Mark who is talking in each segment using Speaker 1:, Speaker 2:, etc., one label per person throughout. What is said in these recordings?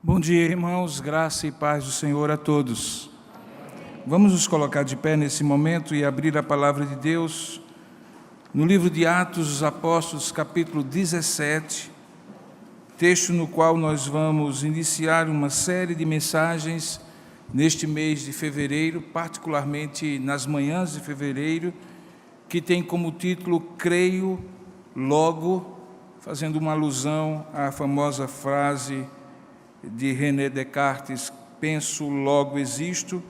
Speaker 1: Bom dia, irmãos, graça e paz do Senhor a todos. Vamos nos colocar de pé nesse momento e abrir a palavra de Deus no livro de Atos dos Apóstolos, capítulo 17, texto no qual nós vamos iniciar uma série de mensagens neste mês de fevereiro, particularmente nas manhãs de fevereiro, que tem como título Creio Logo, fazendo uma alusão à famosa frase de René Descartes, penso, logo existo.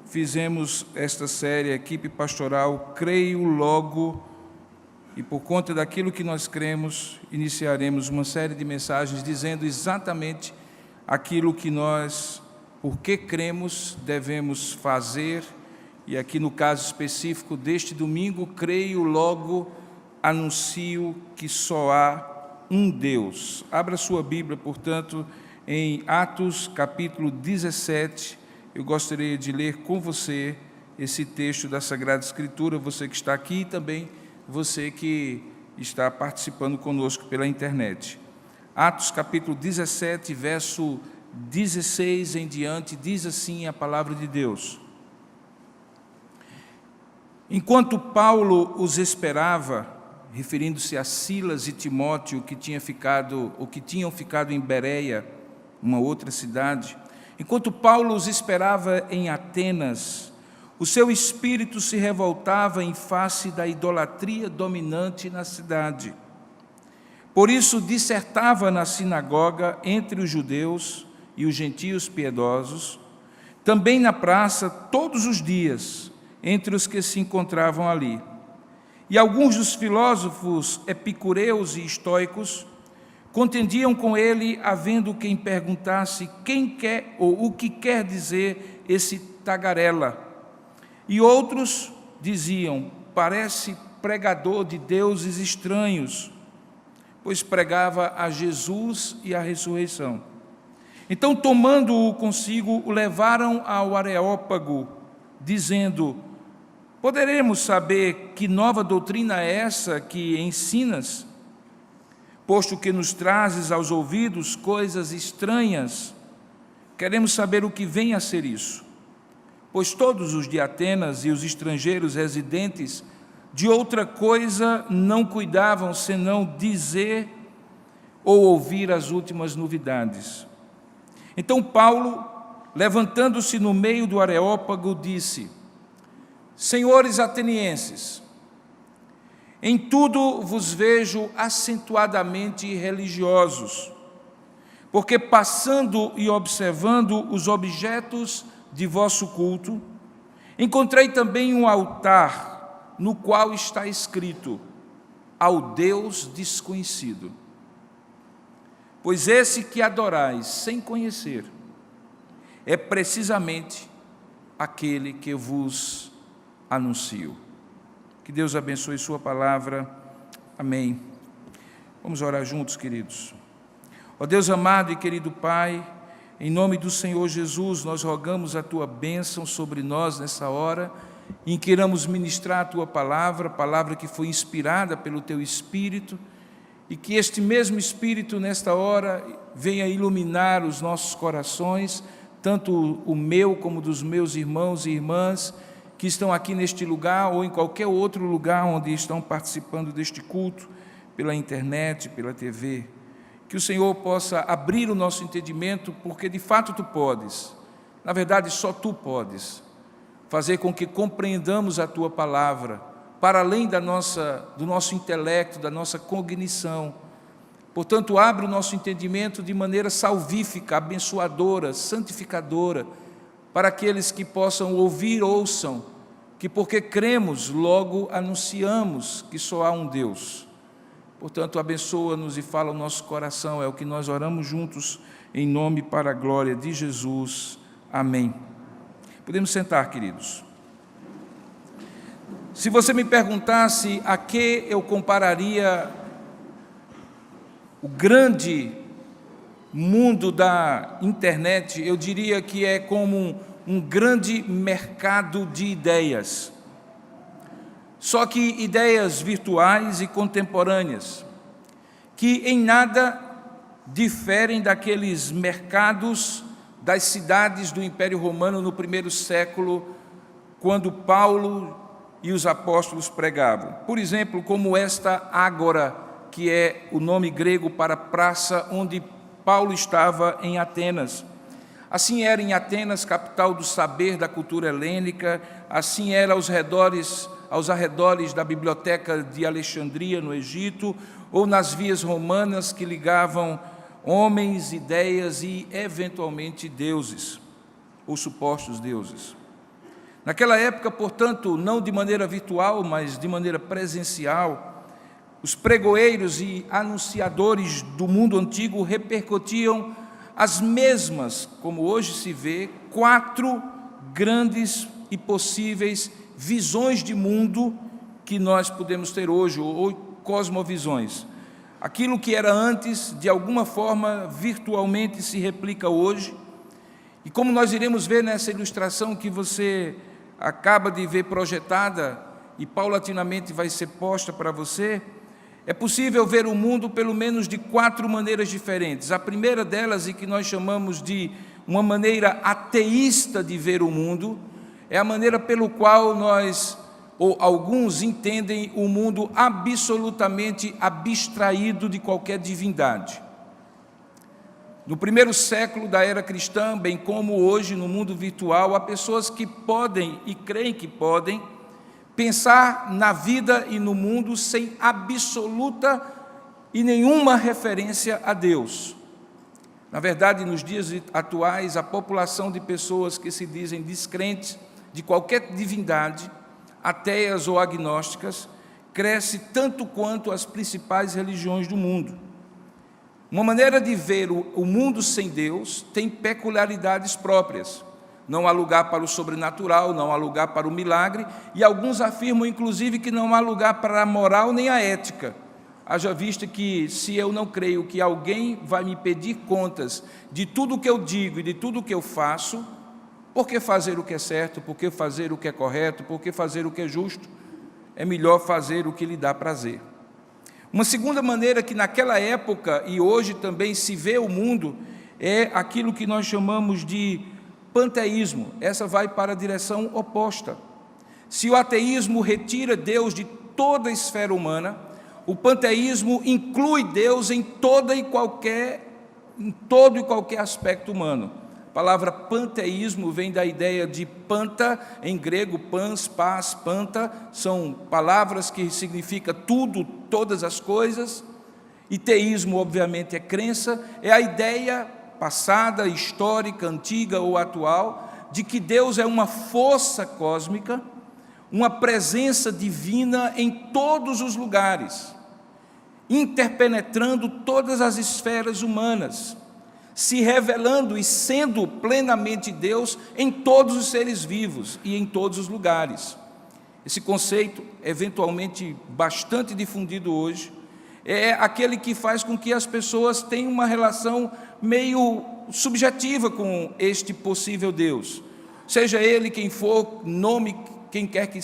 Speaker 1: Fizemos esta série, a equipe pastoral, Creio Logo, e por conta daquilo que nós cremos, iniciaremos uma série de mensagens dizendo exatamente aquilo que nós, porque cremos, devemos fazer, e aqui no caso específico deste domingo, Creio Logo, anuncio que só há um Deus. Abra sua Bíblia, portanto, em Atos, capítulo 17, eu gostaria de ler com você esse texto da Sagrada Escritura, você que está aqui e também você que está participando conosco pela internet. Atos, capítulo 17, verso 16 em diante, diz assim a palavra de Deus. Enquanto Paulo os esperava, referindo-se a Silas e Timóteo, que tinham ficado em Bereia, uma outra cidade. Enquanto Paulo os esperava em Atenas, o seu espírito se revoltava em face da idolatria dominante na cidade. Por isso dissertava na sinagoga entre os judeus e os gentios piedosos, também na praça todos os dias, entre os que se encontravam ali. E alguns dos filósofos epicureus e estoicos contendiam com ele, havendo quem perguntasse quem quer ou o que quer dizer esse tagarela. E outros diziam, parece pregador de deuses estranhos, pois pregava a Jesus e a ressurreição. Então, tomando-o consigo, o levaram ao Areópago, dizendo, poderemos saber que nova doutrina é essa que ensinas? Posto que nos trazes aos ouvidos coisas estranhas, queremos saber o que vem a ser isso. Pois todos os de Atenas e os estrangeiros residentes de outra coisa não cuidavam, senão dizer ou ouvir as últimas novidades. Então Paulo, levantando-se no meio do Areópago, disse, senhores atenienses, em tudo vos vejo acentuadamente religiosos, porque passando e observando os objetos de vosso culto, encontrei também um altar no qual está escrito, ao Deus desconhecido. Pois esse que adorais sem conhecer, é precisamente aquele que vos anuncio. Que Deus abençoe sua palavra. Amém. Vamos orar juntos, queridos. Ó Deus amado e querido Pai, em nome do Senhor Jesus, nós rogamos a Tua bênção sobre nós nessa hora, em que iremos ministrar a Tua palavra, palavra que foi inspirada pelo Teu Espírito, e que este mesmo Espírito, nesta hora, venha iluminar os nossos corações, tanto o meu como dos meus irmãos e irmãs, que estão aqui neste lugar ou em qualquer outro lugar onde estão participando deste culto, pela internet, pela TV, que o Senhor possa abrir o nosso entendimento, porque de fato Tu podes, na verdade só Tu podes, fazer com que compreendamos a Tua palavra, para além do nosso intelecto, da nossa cognição. Portanto, abre o nosso entendimento de maneira salvífica, abençoadora, santificadora, para aqueles que possam ouvir, ouçam, que porque cremos, logo anunciamos que só há um Deus. Portanto, abençoa-nos e fala o nosso coração, é o que nós oramos juntos, em nome e para a glória de Jesus. Amém. Podemos sentar, queridos. Se você me perguntasse a que eu compararia o grande mundo da internet, eu diria que é como um grande mercado de ideias, só que ideias virtuais e contemporâneas, que em nada diferem daqueles mercados das cidades do Império Romano no primeiro século, quando Paulo e os apóstolos pregavam. Por exemplo, como esta ágora, que é o nome grego para praça onde Paulo estava em Atenas. Assim era em Atenas, capital do saber da cultura helênica, assim era aos arredores da biblioteca de Alexandria, no Egito, ou nas vias romanas que ligavam homens, ideias e, eventualmente, deuses, ou supostos deuses. Naquela época, portanto, não de maneira virtual, mas de maneira presencial, os pregoeiros e anunciadores do mundo antigo repercutiam as mesmas, como hoje se vê, 4 grandes e possíveis visões de mundo que nós podemos ter hoje, ou cosmovisões. Aquilo que era antes, de alguma forma, virtualmente se replica hoje. E como nós iremos ver nessa ilustração que você acaba de ver projetada e paulatinamente vai ser posta para você, é possível ver o mundo pelo menos de 4 maneiras diferentes. A primeira delas, e que nós chamamos de uma maneira ateísta de ver o mundo, é a maneira pelo qual nós, ou alguns, entendem o mundo absolutamente abstraído de qualquer divindade. No primeiro século da era cristã, bem como hoje no mundo virtual, há pessoas que podem e creem que podem pensar na vida e no mundo sem absoluta e nenhuma referência a Deus. Na verdade, nos dias atuais, a população de pessoas que se dizem descrentes de qualquer divindade, ateias ou agnósticas, cresce tanto quanto as principais religiões do mundo. Uma maneira de ver o mundo sem Deus tem peculiaridades próprias. Não há lugar para o sobrenatural, não há lugar para o milagre, e alguns afirmam, inclusive, que não há lugar para a moral nem a ética. Haja vista que, se eu não creio que alguém vai me pedir contas de tudo o que eu digo e de tudo o que eu faço, por que fazer o que é certo, por que fazer o que é correto, por que fazer o que é justo? É melhor fazer o que lhe dá prazer. Uma segunda maneira que naquela época e hoje também se vê o mundo é aquilo que nós chamamos de panteísmo. Essa vai para a direção oposta. Se o ateísmo retira Deus de toda a esfera humana, o panteísmo inclui Deus em todo e qualquer aspecto humano. A palavra panteísmo vem da ideia de panta, em grego, pans, paz, panta, são palavras que significam tudo, todas as coisas, e teísmo, obviamente, é crença, é a ideia passada, histórica, antiga ou atual, de que Deus é uma força cósmica, uma presença divina em todos os lugares, interpenetrando todas as esferas humanas, se revelando e sendo plenamente Deus em todos os seres vivos e em todos os lugares. Esse conceito, eventualmente bastante difundido hoje, é aquele que faz com que as pessoas tenham uma relação meio subjetiva com este possível Deus, seja ele quem for, nome quem quer que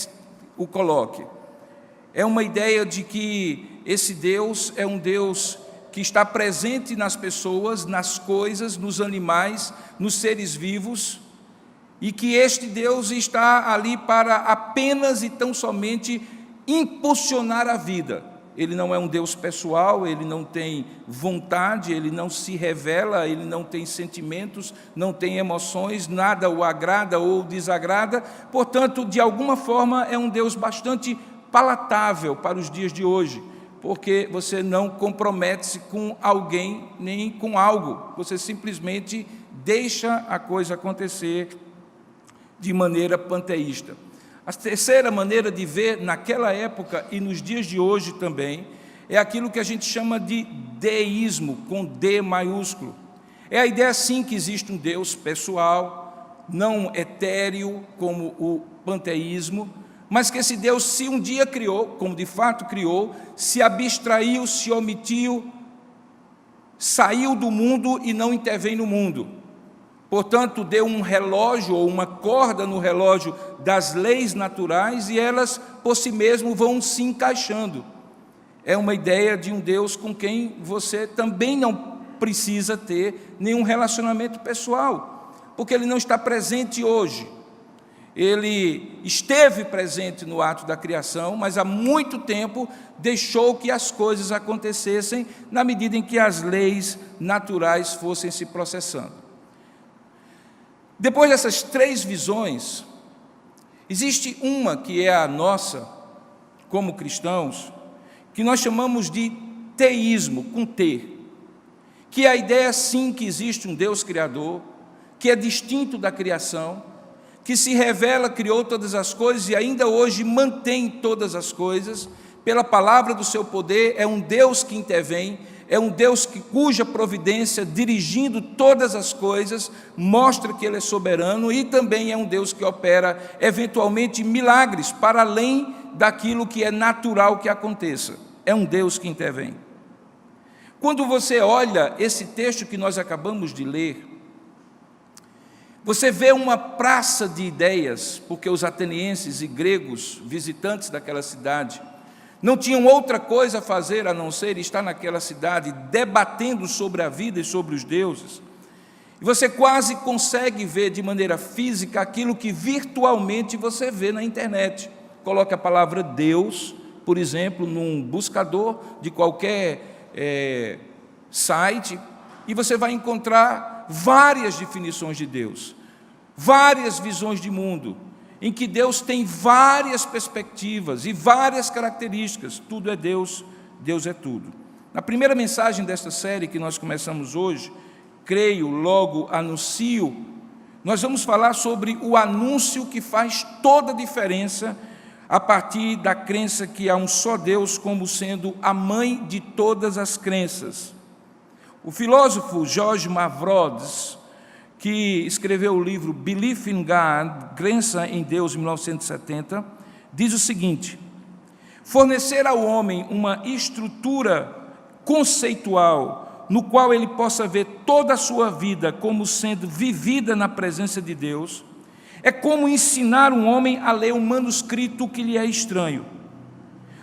Speaker 1: o coloque. É uma ideia de que esse Deus é um Deus que está presente nas pessoas, nas coisas, nos animais, nos seres vivos, e que este Deus está ali para apenas e tão somente impulsionar a vida. Ele não é um Deus pessoal, ele não tem vontade, ele não se revela, ele não tem sentimentos, não tem emoções, nada o agrada ou desagrada. Portanto, de alguma forma, é um Deus bastante palatável para os dias de hoje, porque você não compromete-se com alguém nem com algo, você simplesmente deixa a coisa acontecer de maneira panteísta. A terceira maneira de ver naquela época e nos dias de hoje também é aquilo que a gente chama de deísmo, com D maiúsculo. É a ideia sim que existe um Deus pessoal, não etéreo como o panteísmo, mas que esse Deus, se um dia criou, como de fato criou, se abstraiu, se omitiu, saiu do mundo e não intervém no mundo. Portanto, deu um relógio ou uma corda no relógio das leis naturais e elas, por si mesmo, vão se encaixando. É uma ideia de um Deus com quem você também não precisa ter nenhum relacionamento pessoal, porque ele não está presente hoje. Ele esteve presente no ato da criação, mas há muito tempo deixou que as coisas acontecessem na medida em que as leis naturais fossem se processando. Depois dessas 3 visões, existe uma que é a nossa, como cristãos, que nós chamamos de teísmo, com T, que é a ideia, sim, que existe um Deus Criador, que é distinto da criação, que se revela, criou todas as coisas e ainda hoje mantém todas as coisas, pela palavra do seu poder, é um Deus que intervém, é um Deus cuja providência, dirigindo todas as coisas, mostra que Ele é soberano, e também é um Deus que opera, eventualmente, milagres, para além daquilo que é natural que aconteça. É um Deus que intervém. Quando você olha esse texto que nós acabamos de ler, você vê uma praça de ideias, porque os atenienses e gregos, visitantes daquela cidade, não tinham outra coisa a fazer a não ser estar naquela cidade debatendo sobre a vida e sobre os deuses. E você quase consegue ver de maneira física aquilo que virtualmente você vê na internet. Coloque a palavra Deus, por exemplo, num buscador de qualquer site, e você vai encontrar várias definições de Deus, várias visões de mundo, em que Deus tem várias perspectivas e várias características. Tudo é Deus, Deus é tudo. Na primeira mensagem desta série que nós começamos hoje, creio, logo anuncio, nós vamos falar sobre o anúncio que faz toda a diferença a partir da crença que há um só Deus como sendo a mãe de todas as crenças. O filósofo George Mavrodes, que escreveu o livro Belief in God, Crença em Deus, em 1970, diz o seguinte: fornecer ao homem uma estrutura conceitual no qual ele possa ver toda a sua vida como sendo vivida na presença de Deus, é como ensinar um homem a ler um manuscrito que lhe é estranho.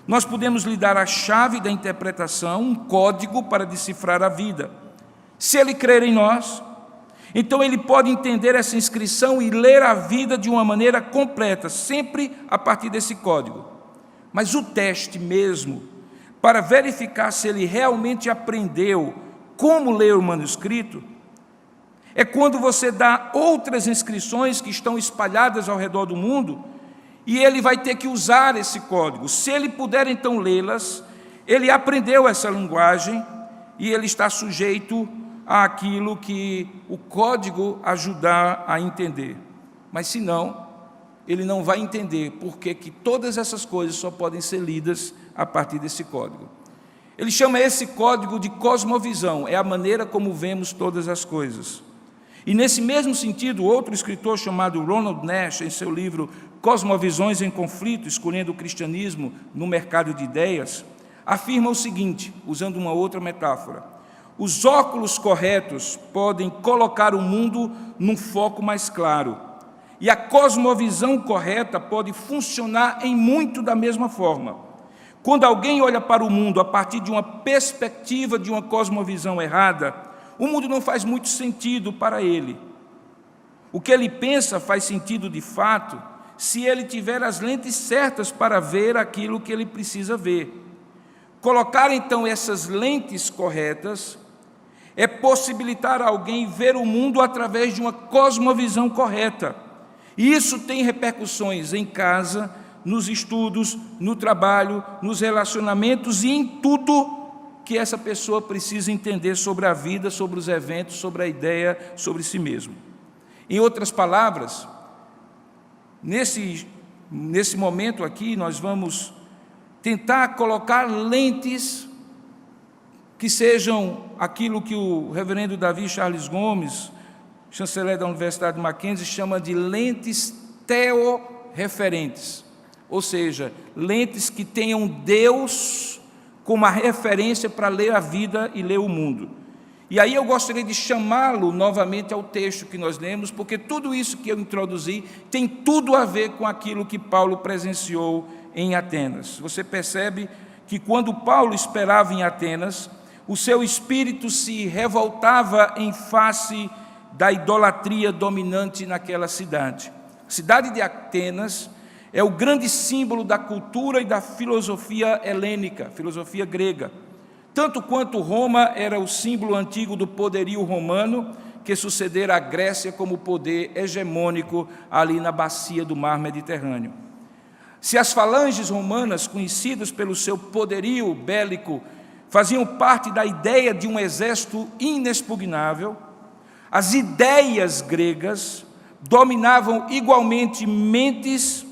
Speaker 1: Nós podemos lhe dar a chave da interpretação, um código para decifrar a vida. Se ele crer em nós, então ele pode entender essa inscrição e ler a vida de uma maneira completa, sempre a partir desse código. Mas o teste mesmo, para verificar se ele realmente aprendeu como ler o manuscrito, é quando você dá outras inscrições que estão espalhadas ao redor do mundo, e ele vai ter que usar esse código. Se ele puder então lê-las, ele aprendeu essa linguagem e ele está sujeito àquilo que o código ajudar a entender. Mas se não, ele não vai entender porque que todas essas coisas só podem ser lidas a partir desse código. Ele chama esse código de cosmovisão, é a maneira como vemos todas as coisas. E nesse mesmo sentido, outro escritor chamado Ronald Nash, em seu livro Cosmovisões em Conflito, escolhendo o cristianismo no mercado de ideias, afirma o seguinte, usando uma outra metáfora: os óculos corretos podem colocar o mundo num foco mais claro, e a cosmovisão correta pode funcionar em muito da mesma forma. Quando alguém olha para o mundo a partir de uma perspectiva de uma cosmovisão errada, o mundo não faz muito sentido para ele. O que ele pensa faz sentido de fato se ele tiver as lentes certas para ver aquilo que ele precisa ver. Colocar então essas lentes corretas é possibilitar a alguém ver o mundo através de uma cosmovisão correta. E isso tem repercussões em casa, nos estudos, no trabalho, nos relacionamentos e em tudo que essa pessoa precisa entender sobre a vida, sobre os eventos, sobre a ideia, sobre si mesmo. Em outras palavras, nesse momento aqui, nós vamos tentar colocar lentes que sejam aquilo que o reverendo Davi Charles Gomes, chanceler da Universidade de Mackenzie, chama de lentes teorreferentes, ou seja, lentes que tenham Deus como a referência para ler a vida e ler o mundo. E aí eu gostaria de chamá-lo novamente ao texto que nós lemos, porque tudo isso que eu introduzi tem tudo a ver com aquilo que Paulo presenciou em Atenas. Você percebe que quando Paulo esperava em Atenas, o seu espírito se revoltava em face da idolatria dominante naquela cidade. A cidade de Atenas é o grande símbolo da cultura e da filosofia helênica, filosofia grega, tanto quanto Roma era o símbolo antigo do poderio romano, que sucedera à Grécia como poder hegemônico ali na bacia do mar Mediterrâneo. Se as falanges romanas, conhecidas pelo seu poderio bélico, faziam parte da ideia de um exército inexpugnável, as ideias gregas dominavam igualmente mentes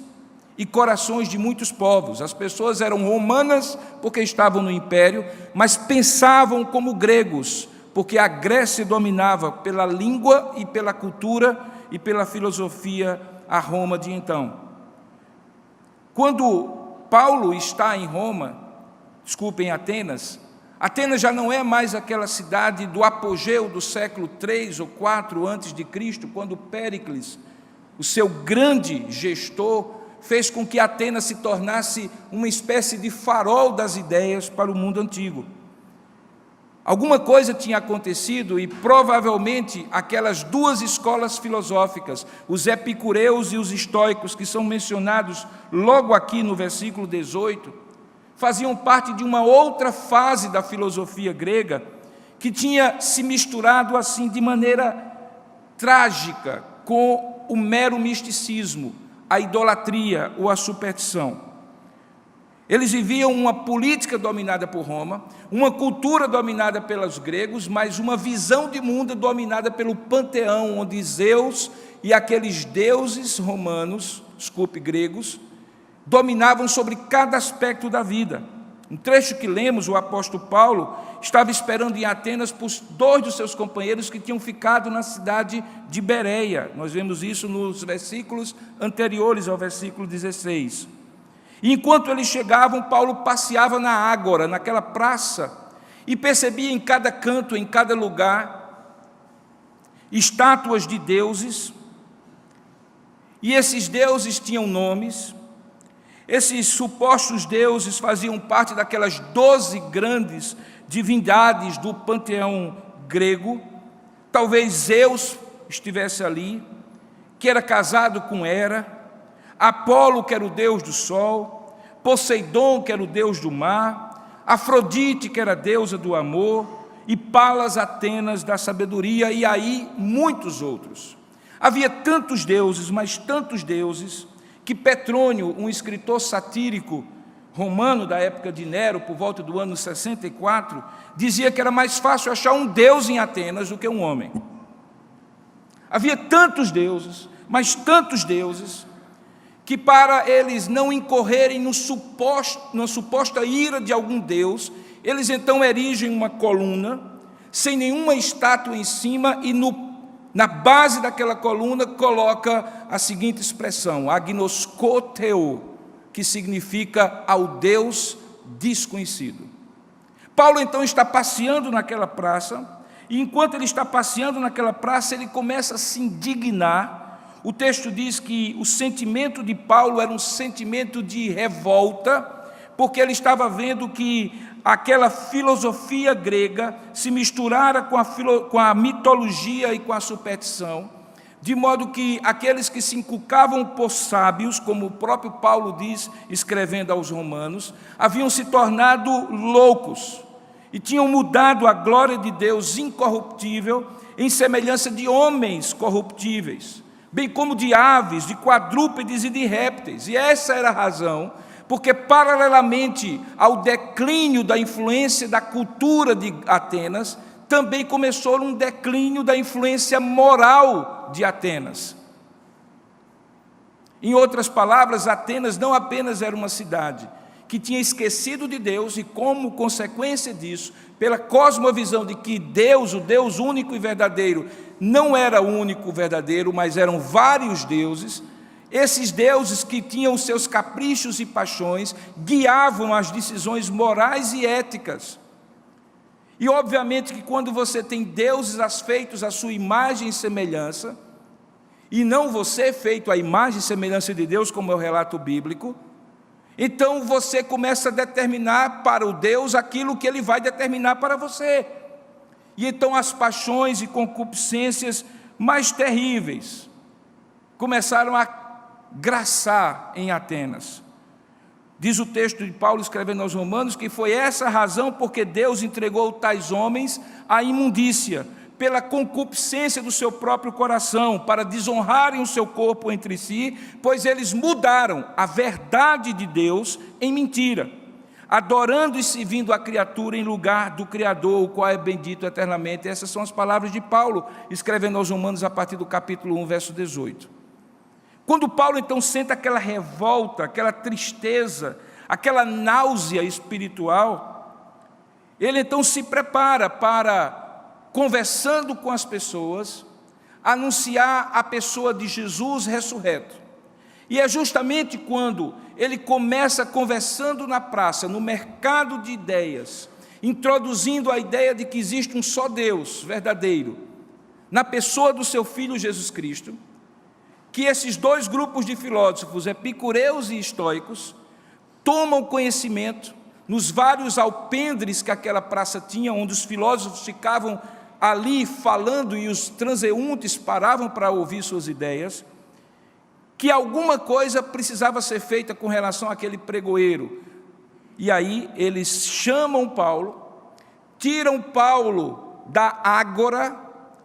Speaker 1: e corações de muitos povos. As pessoas eram romanas porque estavam no império, mas pensavam como gregos, porque a Grécia dominava pela língua e pela cultura e pela filosofia a Roma de então. Quando Paulo está em em Atenas, Atenas já não é mais aquela cidade do apogeu do século 3 ou 4 antes de Cristo, quando Péricles, o seu grande gestor, fez com que Atenas se tornasse uma espécie de farol das ideias para o mundo antigo. Alguma coisa tinha acontecido e provavelmente aquelas duas escolas filosóficas, os epicureus e os estoicos, que são mencionados logo aqui no versículo 18, faziam parte de uma outra fase da filosofia grega que tinha se misturado assim de maneira trágica com o mero misticismo, a idolatria ou a superstição. Eles viviam uma política dominada por Roma, uma cultura dominada pelos gregos, mas uma visão de mundo dominada pelo panteão, onde Zeus e aqueles deuses gregos, dominavam sobre cada aspecto da vida. Um trecho que lemos, o apóstolo Paulo estava esperando em Atenas por 2 dos seus companheiros que tinham ficado na cidade de Bereia. Nós vemos isso nos versículos anteriores ao versículo 16. E enquanto eles chegavam, Paulo passeava na ágora, naquela praça, e percebia em cada canto, em cada lugar, estátuas de deuses, e esses deuses tinham nomes. Esses supostos deuses faziam parte daquelas 12 grandes divindades do panteão grego. Talvez Zeus estivesse ali, que era casado com Hera, Apolo, que era o deus do sol, Poseidon, que era o deus do mar, Afrodite, que era a deusa do amor, e Palas Atenas da sabedoria, e aí muitos outros. Havia tantos deuses, mas tantos deuses, que Petrônio, um escritor satírico romano da época de Nero, por volta do ano 64, dizia que era mais fácil achar um deus em Atenas do que um homem. Havia tantos deuses, mas tantos deuses, que para eles não incorrerem na suposta ira de algum deus, eles então erigem uma coluna, sem nenhuma estátua em cima, e na base daquela coluna coloca a seguinte expressão, agnoskoteo, que significa ao Deus desconhecido. Paulo então está passeando naquela praça, e enquanto ele está passeando naquela praça, ele começa a se indignar. O texto diz que o sentimento de Paulo era um sentimento de revolta, porque ele estava vendo que aquela filosofia grega se misturara com a mitologia e com a superstição, de modo que aqueles que se inculcavam por sábios, como o próprio Paulo diz, escrevendo aos Romanos, haviam se tornado loucos e tinham mudado a glória de Deus incorruptível em semelhança de homens corruptíveis, bem como de aves, de quadrúpedes e de répteis. E essa era a razão, porque paralelamente ao declínio da influência da cultura de Atenas, também começou um declínio da influência moral de Atenas. Em outras palavras, Atenas não apenas era uma cidade que tinha esquecido de Deus e, como consequência disso, pela cosmovisão de que Deus, o Deus único e verdadeiro, não era o único verdadeiro, mas eram vários deuses. Esses deuses que tinham os seus caprichos e paixões guiavam as decisões morais e éticas. E obviamente que quando você tem deuses feitos à sua imagem e semelhança, e não você feito à imagem e semelhança de Deus, como é o relato bíblico, Então você começa a determinar para o Deus aquilo que Ele vai determinar para você. E então as paixões e concupiscências mais terríveis começaram a graçar em Atenas. Diz o texto de Paulo escrevendo aos Romanos que foi essa a razão porque Deus entregou tais homens à imundícia, pela concupiscência do seu próprio coração, para desonrarem o seu corpo entre si, pois eles mudaram a verdade de Deus em mentira, adorando e servindo a criatura em lugar do Criador, o qual é bendito eternamente. Essas são as palavras de Paulo, escrevendo aos Romanos a partir do capítulo 1, verso 18. Quando Paulo então sente aquela revolta, aquela tristeza, aquela náusea espiritual, ele então se prepara para, conversando com as pessoas, anunciar a pessoa de Jesus ressurreto. E é justamente quando ele começa conversando na praça, no mercado de ideias, introduzindo a ideia de que existe um só Deus verdadeiro, na pessoa do seu Filho Jesus Cristo, que esses dois grupos de filósofos, epicureus e estoicos, tomam conhecimento nos vários alpendres que aquela praça tinha, onde os filósofos ficavam ali falando e os transeuntes paravam para ouvir suas ideias, que alguma coisa precisava ser feita com relação àquele pregoeiro. E aí eles chamam Paulo, tiram Paulo da ágora,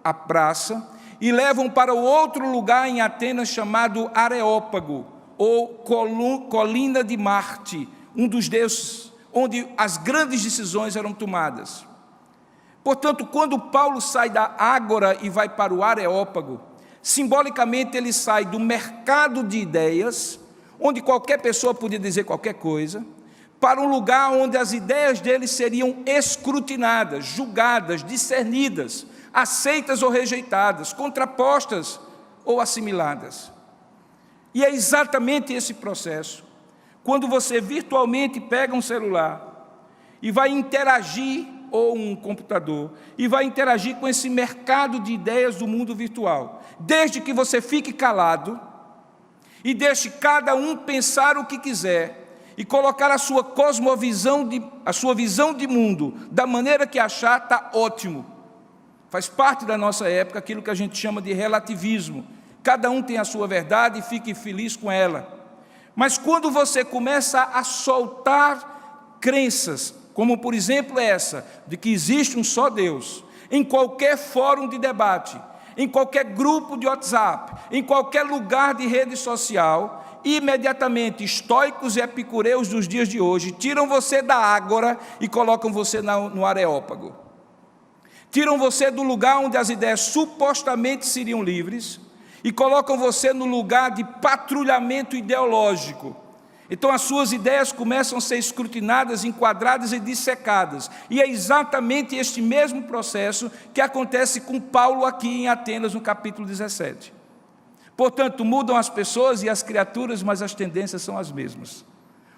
Speaker 1: a praça, e levam para o outro lugar em Atenas chamado Areópago, ou Colina de Marte, um dos deuses onde as grandes decisões eram tomadas. Portanto, quando Paulo sai da ágora e vai para o Areópago, simbolicamente ele sai do mercado de ideias, onde qualquer pessoa podia dizer qualquer coisa, para um lugar onde as ideias dele seriam escrutinadas, julgadas, discernidas, aceitas ou rejeitadas, contrapostas ou assimiladas. E é exatamente esse processo, quando você virtualmente pega um celular e vai interagir, ou um computador, e vai interagir com esse mercado de ideias do mundo virtual, desde que você fique calado e deixe cada um pensar o que quiser e colocar a sua cosmovisão, a sua visão de mundo da maneira que achar, está ótimo. Faz parte da nossa época aquilo que a gente chama de relativismo. Cada um tem a sua verdade e fique feliz com ela. Mas quando você começa a soltar crenças, como por exemplo essa, de que existe um só Deus, em qualquer fórum de debate, em qualquer grupo de WhatsApp, em qualquer lugar de rede social, imediatamente estoicos e epicureus dos dias de hoje tiram você da ágora e colocam você no Areópago. Tiram você do lugar onde as ideias supostamente seriam livres e colocam você no lugar de patrulhamento ideológico. Então as suas ideias começam a ser escrutinadas, enquadradas e dissecadas. E é exatamente este mesmo processo que acontece com Paulo aqui em Atenas, no capítulo 17. Portanto, mudam as pessoas e as criaturas, mas as tendências são as mesmas.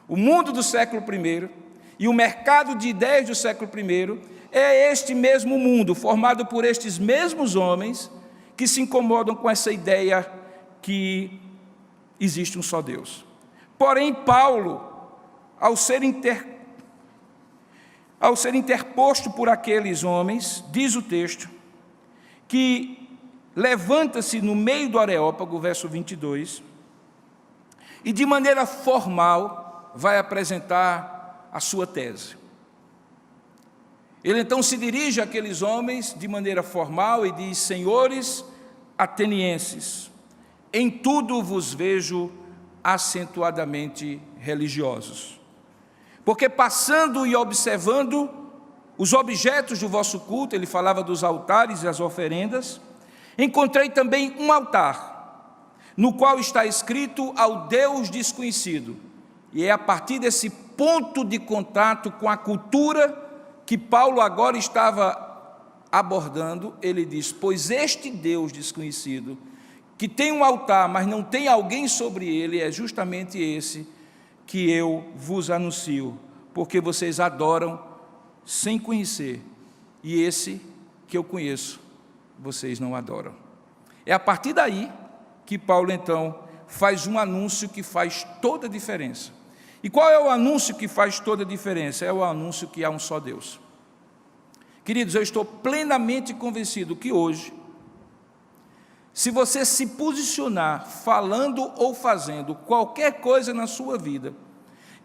Speaker 1: O mundo do século I e o mercado de ideias do século I é este mesmo mundo, formado por estes mesmos homens que se incomodam com essa ideia que existe um só Deus. Porém, Paulo, ao ser interposto por aqueles homens, diz o texto, que levanta-se no meio do Areópago, verso 22, e de maneira formal vai apresentar a sua tese. Ele então se dirige àqueles homens de maneira formal e diz: senhores atenienses, em tudo vos vejo acentuadamente religiosos, porque passando e observando os objetos do vosso culto, ele falava dos altares e as oferendas, encontrei também um altar, no qual está escrito ao Deus desconhecido, e é a partir desse ponto de contato com a cultura que Paulo agora estava abordando. Ele diz: pois este Deus desconhecido, que tem um altar, mas não tem alguém sobre ele, é justamente esse que eu vos anuncio, porque vocês adoram sem conhecer, e esse que eu conheço, vocês não adoram. É a partir daí que Paulo então faz um anúncio que faz toda a diferença. E qual é o anúncio que faz toda a diferença? É o anúncio que há um só Deus. Queridos, eu estou plenamente convencido que hoje, se você se posicionar falando ou fazendo qualquer coisa na sua vida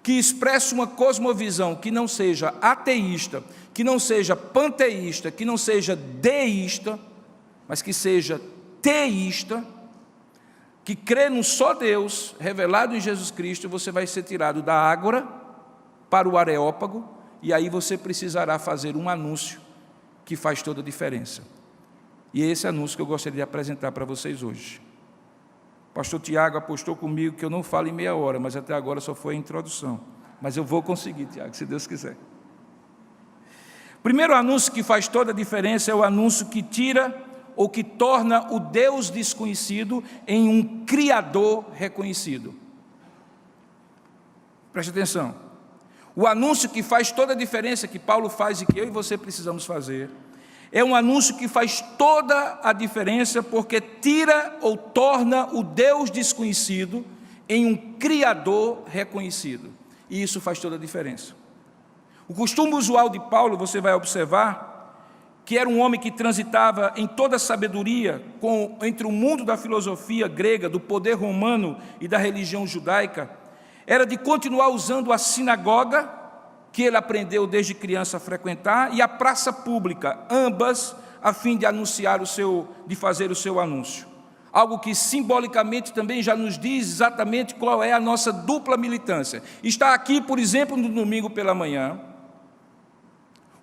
Speaker 1: que expresse uma cosmovisão que não seja ateísta, que não seja panteísta, que não seja deísta, mas que seja teísta, que crê num só Deus revelado em Jesus Cristo, você vai ser tirado da ágora para o areópago, e aí você precisará fazer um anúncio que faz toda a diferença. E é esse anúncio que eu gostaria de apresentar para vocês hoje. O pastor Tiago apostou comigo que eu não falo em meia hora, mas até agora só foi a introdução. Mas eu vou conseguir, Tiago, se Deus quiser. O primeiro anúncio que faz toda a diferença é o anúncio que tira ou que torna o Deus desconhecido em um Criador reconhecido. Preste atenção. O anúncio que faz toda a diferença, que Paulo faz e que eu e você precisamos fazer, é um anúncio que faz toda a diferença, porque tira ou torna o Deus desconhecido em um Criador reconhecido. E isso faz toda a diferença. O costume usual de Paulo, você vai observar, que era um homem que transitava em toda a sabedoria entre o mundo da filosofia grega, do poder romano e da religião judaica, era de continuar usando a sinagoga, que ele aprendeu desde criança a frequentar, e a praça pública, ambas a fim de anunciar de fazer o seu anúncio. Algo que simbolicamente também já nos diz exatamente qual é a nossa dupla militância. Está aqui, por exemplo, no domingo pela manhã,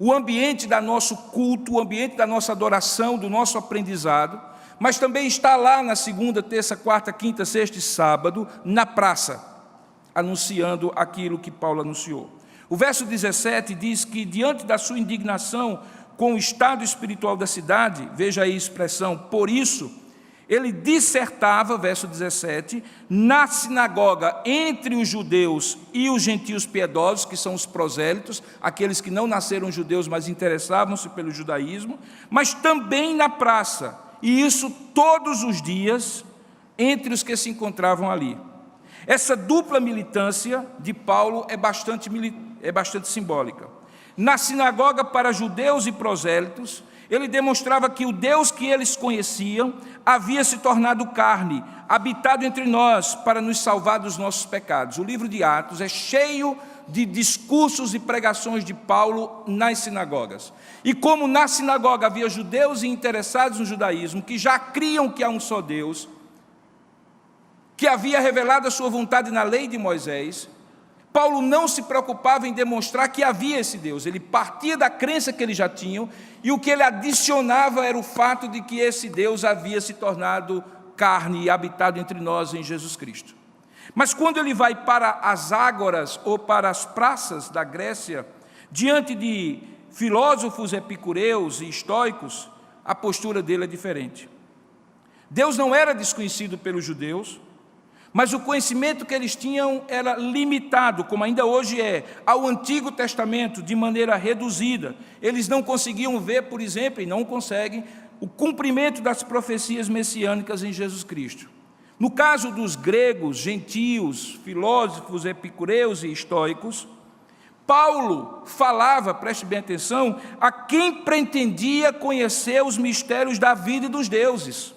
Speaker 1: o ambiente do nosso culto, o ambiente da nossa adoração, do nosso aprendizado, mas também está lá na segunda, terça, quarta, quinta, sexta e sábado, na praça, anunciando aquilo que Paulo anunciou. O verso 17 diz que, diante da sua indignação com o estado espiritual da cidade, veja aí a expressão, por isso, ele dissertava, verso 17, na sinagoga entre os judeus e os gentios piedosos, que são os prosélitos, aqueles que não nasceram judeus, mas interessavam-se pelo judaísmo, mas também na praça, e isso todos os dias, entre os que se encontravam ali. Essa dupla militância de Paulo é bastante simbólica. Na sinagoga para judeus e prosélitos, ele demonstrava que o Deus que eles conheciam havia se tornado carne, habitado entre nós para nos salvar dos nossos pecados. O livro de Atos é cheio de discursos e pregações de Paulo nas sinagogas. E como na sinagoga havia judeus interessados no judaísmo, que já criam que há um só Deus, que havia revelado a sua vontade na lei de Moisés, Paulo não se preocupava em demonstrar que havia esse Deus. Ele partia da crença que eles já tinham, e o que ele adicionava era o fato de que esse Deus havia se tornado carne e habitado entre nós em Jesus Cristo. Mas quando ele vai para as ágoras ou para as praças da Grécia, diante de filósofos epicureus e estoicos, a postura dele é diferente. Deus não era desconhecido pelos judeus, mas o conhecimento que eles tinham era limitado, como ainda hoje é, ao Antigo Testamento, de maneira reduzida. Eles não conseguiam ver, por exemplo, e não conseguem, o cumprimento das profecias messiânicas em Jesus Cristo. No caso dos gregos, gentios, filósofos, epicureus e estoicos, Paulo falava, preste bem atenção, a quem pretendia conhecer os mistérios da vida e dos deuses.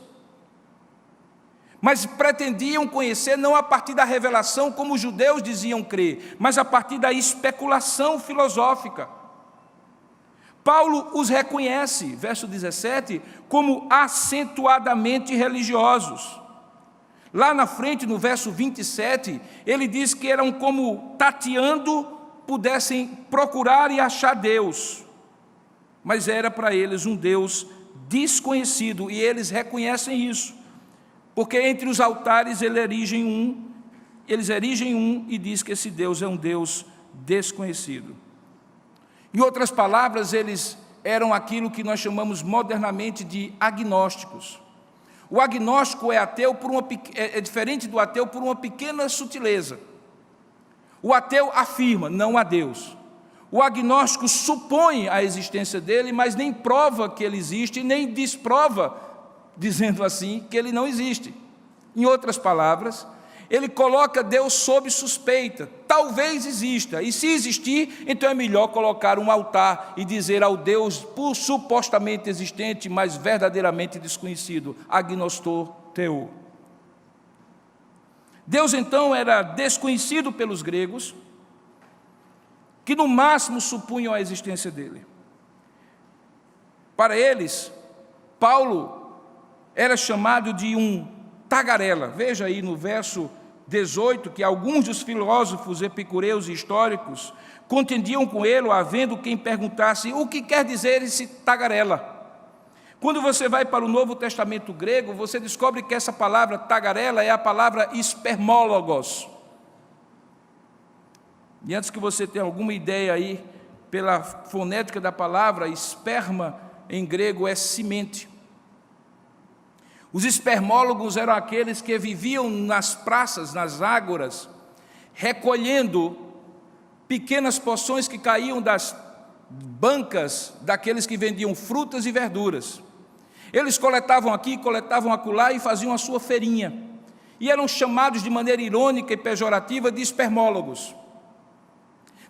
Speaker 1: Mas pretendiam conhecer não a partir da revelação, como os judeus diziam crer, mas a partir da especulação filosófica. Paulo os reconhece, verso 17, como acentuadamente religiosos. Lá na frente, no verso 27, ele diz que eram como tateando, pudessem procurar e achar Deus. Mas era para eles um Deus desconhecido, e eles reconhecem isso. Porque entre os altares eles erigem um e diz que esse Deus é um Deus desconhecido. Em outras palavras, eles eram aquilo que nós chamamos modernamente de agnósticos. O agnóstico é ateu é diferente do ateu por uma pequena sutileza. O ateu afirma, não há Deus. O agnóstico supõe a existência dele, mas nem prova que ele existe, nem desprova, dizendo assim, que ele não existe. Em outras palavras, ele coloca Deus sob suspeita. Talvez exista, e se existir, então é melhor colocar um altar e dizer ao Deus supostamente existente, mas verdadeiramente desconhecido, agnostor teu. Deus então era desconhecido pelos gregos, que no máximo supunham a existência dele. Para eles, Paulo era chamado de um tagarela. Veja aí no verso 18, que alguns dos filósofos epicureus e históricos contendiam com ele, havendo quem perguntasse o que quer dizer esse tagarela. Quando você vai para o Novo Testamento grego, você descobre que essa palavra tagarela é a palavra espermólogos. E antes que você tenha alguma ideia aí, pela fonética da palavra, esperma em grego é semente. Os espermólogos eram aqueles que viviam nas praças, nas ágoras, recolhendo pequenas porções que caíam das bancas daqueles que vendiam frutas e verduras. Eles coletavam aqui, coletavam acolá e faziam a sua feirinha. E eram chamados de maneira irônica e pejorativa de espermólogos.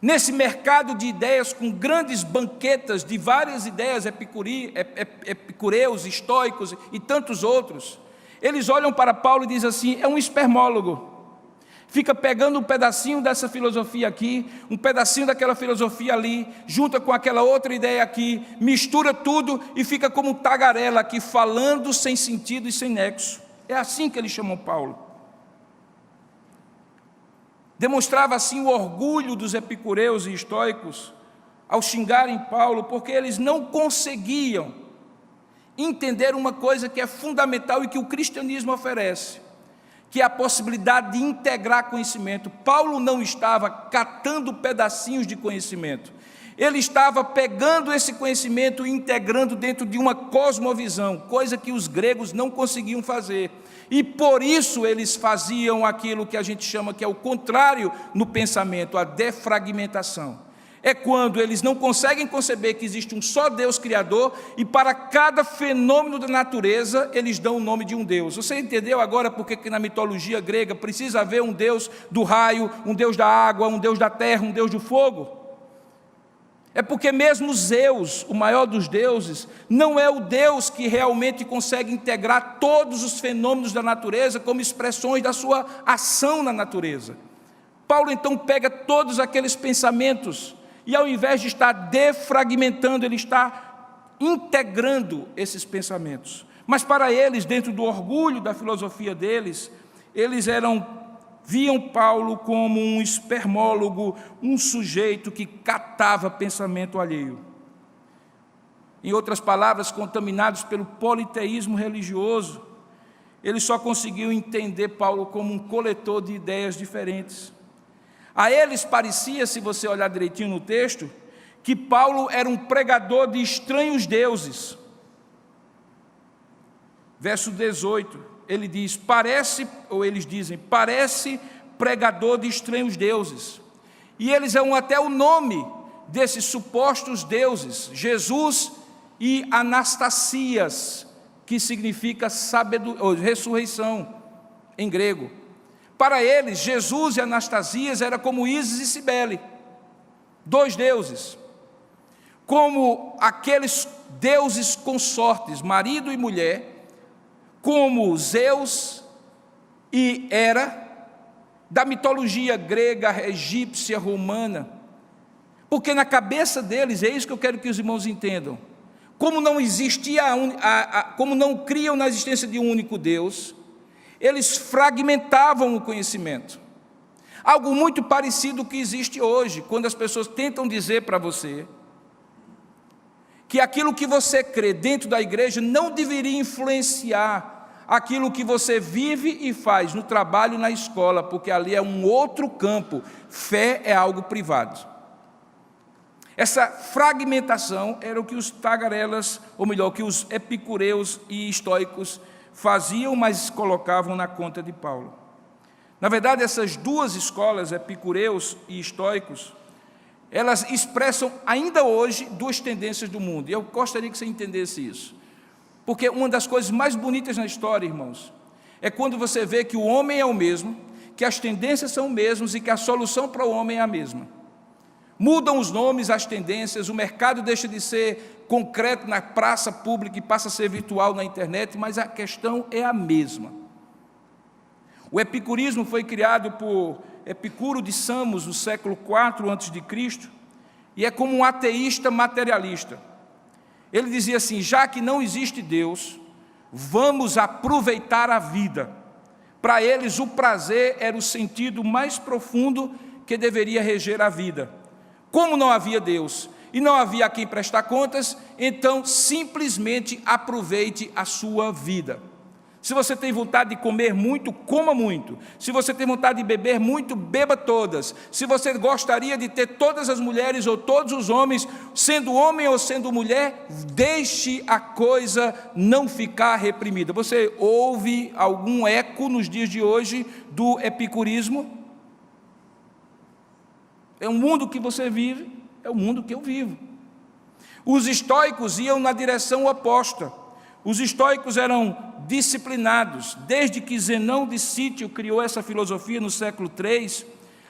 Speaker 1: Nesse mercado de ideias, com grandes banquetas de várias ideias epicureus, estoicos e tantos outros, eles olham para Paulo e dizem assim: é um espermólogo. Fica pegando um pedacinho dessa filosofia aqui, um pedacinho daquela filosofia ali, junta com aquela outra ideia aqui, mistura tudo e fica como um tagarela aqui, falando sem sentido e sem nexo. É assim que eles chamam Paulo. Demonstrava assim o orgulho dos epicureus e estoicos ao xingarem Paulo, porque eles não conseguiam entender uma coisa que é fundamental e que o cristianismo oferece, que é a possibilidade de integrar conhecimento. Paulo não estava catando pedacinhos de conhecimento, ele estava pegando esse conhecimento e integrando dentro de uma cosmovisão, coisa que os gregos não conseguiam fazer. E por isso eles faziam aquilo que a gente chama que é o contrário no pensamento, a defragmentação. É quando eles não conseguem conceber que existe um só Deus Criador e para cada fenômeno da natureza eles dão o nome de um Deus. Você entendeu agora porque que na mitologia grega precisa haver um Deus do raio, um Deus da água, um Deus da terra, um Deus do fogo? É porque mesmo Zeus, o maior dos deuses, não é o Deus que realmente consegue integrar todos os fenômenos da natureza como expressões da sua ação na natureza. Paulo então pega todos aqueles pensamentos e ao invés de estar defragmentando, ele está integrando esses pensamentos. Mas para eles, dentro do orgulho da filosofia deles, eles viam Paulo como um espermólogo, um sujeito que catava pensamento alheio. Em outras palavras, contaminados pelo politeísmo religioso, eles só conseguiam entender Paulo como um coletor de ideias diferentes. A eles parecia, se você olhar direitinho no texto, que Paulo era um pregador de estranhos deuses. Verso 18. Ele diz, eles dizem, parece pregador de estranhos deuses. E eles dão até o nome desses supostos deuses, Jesus e Anastasias, que significa ressurreição em grego. Para eles, Jesus e Anastasias era como Ísis e Cibele, dois deuses. Como aqueles deuses consortes, marido e mulher, como Zeus e Hera, da mitologia grega, egípcia, romana, porque na cabeça deles, é isso que eu quero que os irmãos entendam, como não existia, como não criam na existência de um único Deus, eles fragmentavam o conhecimento, algo muito parecido com o que existe hoje, quando as pessoas tentam dizer para você, que aquilo que você crê dentro da igreja não deveria influenciar aquilo que você vive e faz no trabalho e na escola, porque ali é um outro campo, fé é algo privado. Essa fragmentação era o que os tagarelas, ou melhor, que os epicureus e estoicos faziam, mas colocavam na conta de Paulo. Na verdade, essas duas escolas, epicureus e estoicos, elas expressam ainda hoje duas tendências do mundo, e eu gostaria que você entendesse isso. Porque uma das coisas mais bonitas na história, irmãos, é quando você vê que o homem é o mesmo, que as tendências são as mesmas e que a solução para o homem é a mesma. Mudam os nomes, as tendências, o mercado deixa de ser concreto na praça pública e passa a ser virtual na internet, mas a questão é a mesma. O epicurismo foi criado por Epicuro de Samos no século IV a.C., e é como um ateísta materialista. Ele dizia assim: já que não existe Deus, vamos aproveitar a vida. Para eles, o prazer era o sentido mais profundo que deveria reger a vida. Como não havia Deus e não havia a quem prestar contas, então simplesmente aproveite a sua vida. Se você tem vontade de comer muito, coma muito. Se você tem vontade de beber muito, beba todas. Se você gostaria de ter todas as mulheres ou todos os homens, sendo homem ou sendo mulher, deixe a coisa não ficar reprimida. Você ouve algum eco nos dias de hoje do epicurismo? É o mundo que você vive, é o mundo que eu vivo. Os estoicos iam na direção oposta. Os estoicos eram disciplinados. Desde que Zenão de Cítio criou essa filosofia no século III,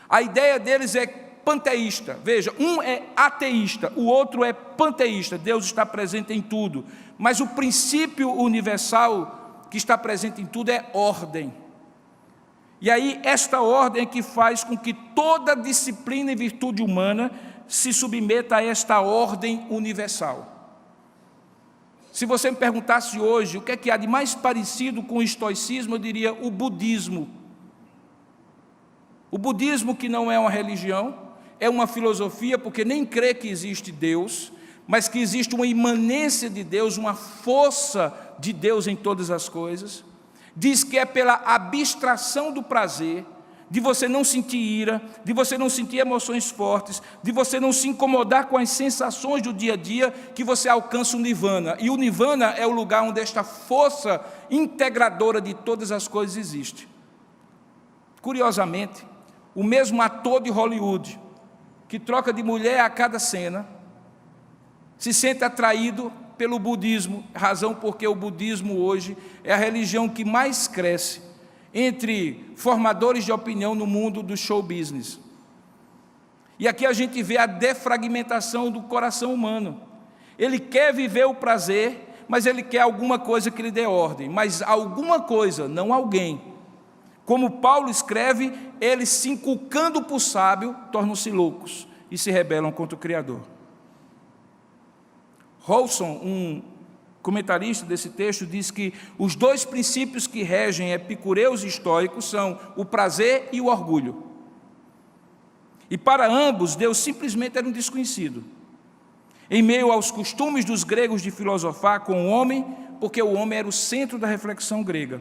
Speaker 1: a ideia deles é panteísta. Veja, um é ateísta, o outro é panteísta. Deus está presente em tudo. Mas o princípio universal que está presente em tudo é ordem. E aí, esta ordem é que faz com que toda disciplina e virtude humana se submeta a esta ordem universal. Se você me perguntasse hoje o que há de mais parecido com o estoicismo, eu diria o budismo. O budismo, que não é uma religião, é uma filosofia, porque nem crê que existe Deus, mas que existe uma imanência de Deus, uma força de Deus em todas as coisas. Diz que é pela abstração do prazer, de você não sentir ira, de você não sentir emoções fortes, de você não se incomodar com as sensações do dia a dia, que você alcança o nirvana. E o nirvana é o lugar onde esta força integradora de todas as coisas existe. Curiosamente, o mesmo ator de Hollywood, que troca de mulher a cada cena, se sente atraído pelo budismo, razão porque o budismo hoje é a religião que mais cresce entre formadores de opinião no mundo do show business. E aqui a gente vê a defragmentação do coração humano. Ele quer viver o prazer, mas ele quer alguma coisa que lhe dê ordem, mas alguma coisa, não alguém. Como Paulo escreve, eles se inculcando por sábio, tornam-se loucos e se rebelam contra o Criador. Rawson, um comentarista desse texto, diz que os dois princípios que regem epicureus e estoicos são o prazer e o orgulho. E para ambos, Deus simplesmente era um desconhecido. Em meio aos costumes dos gregos de filosofar com o homem, porque o homem era o centro da reflexão grega.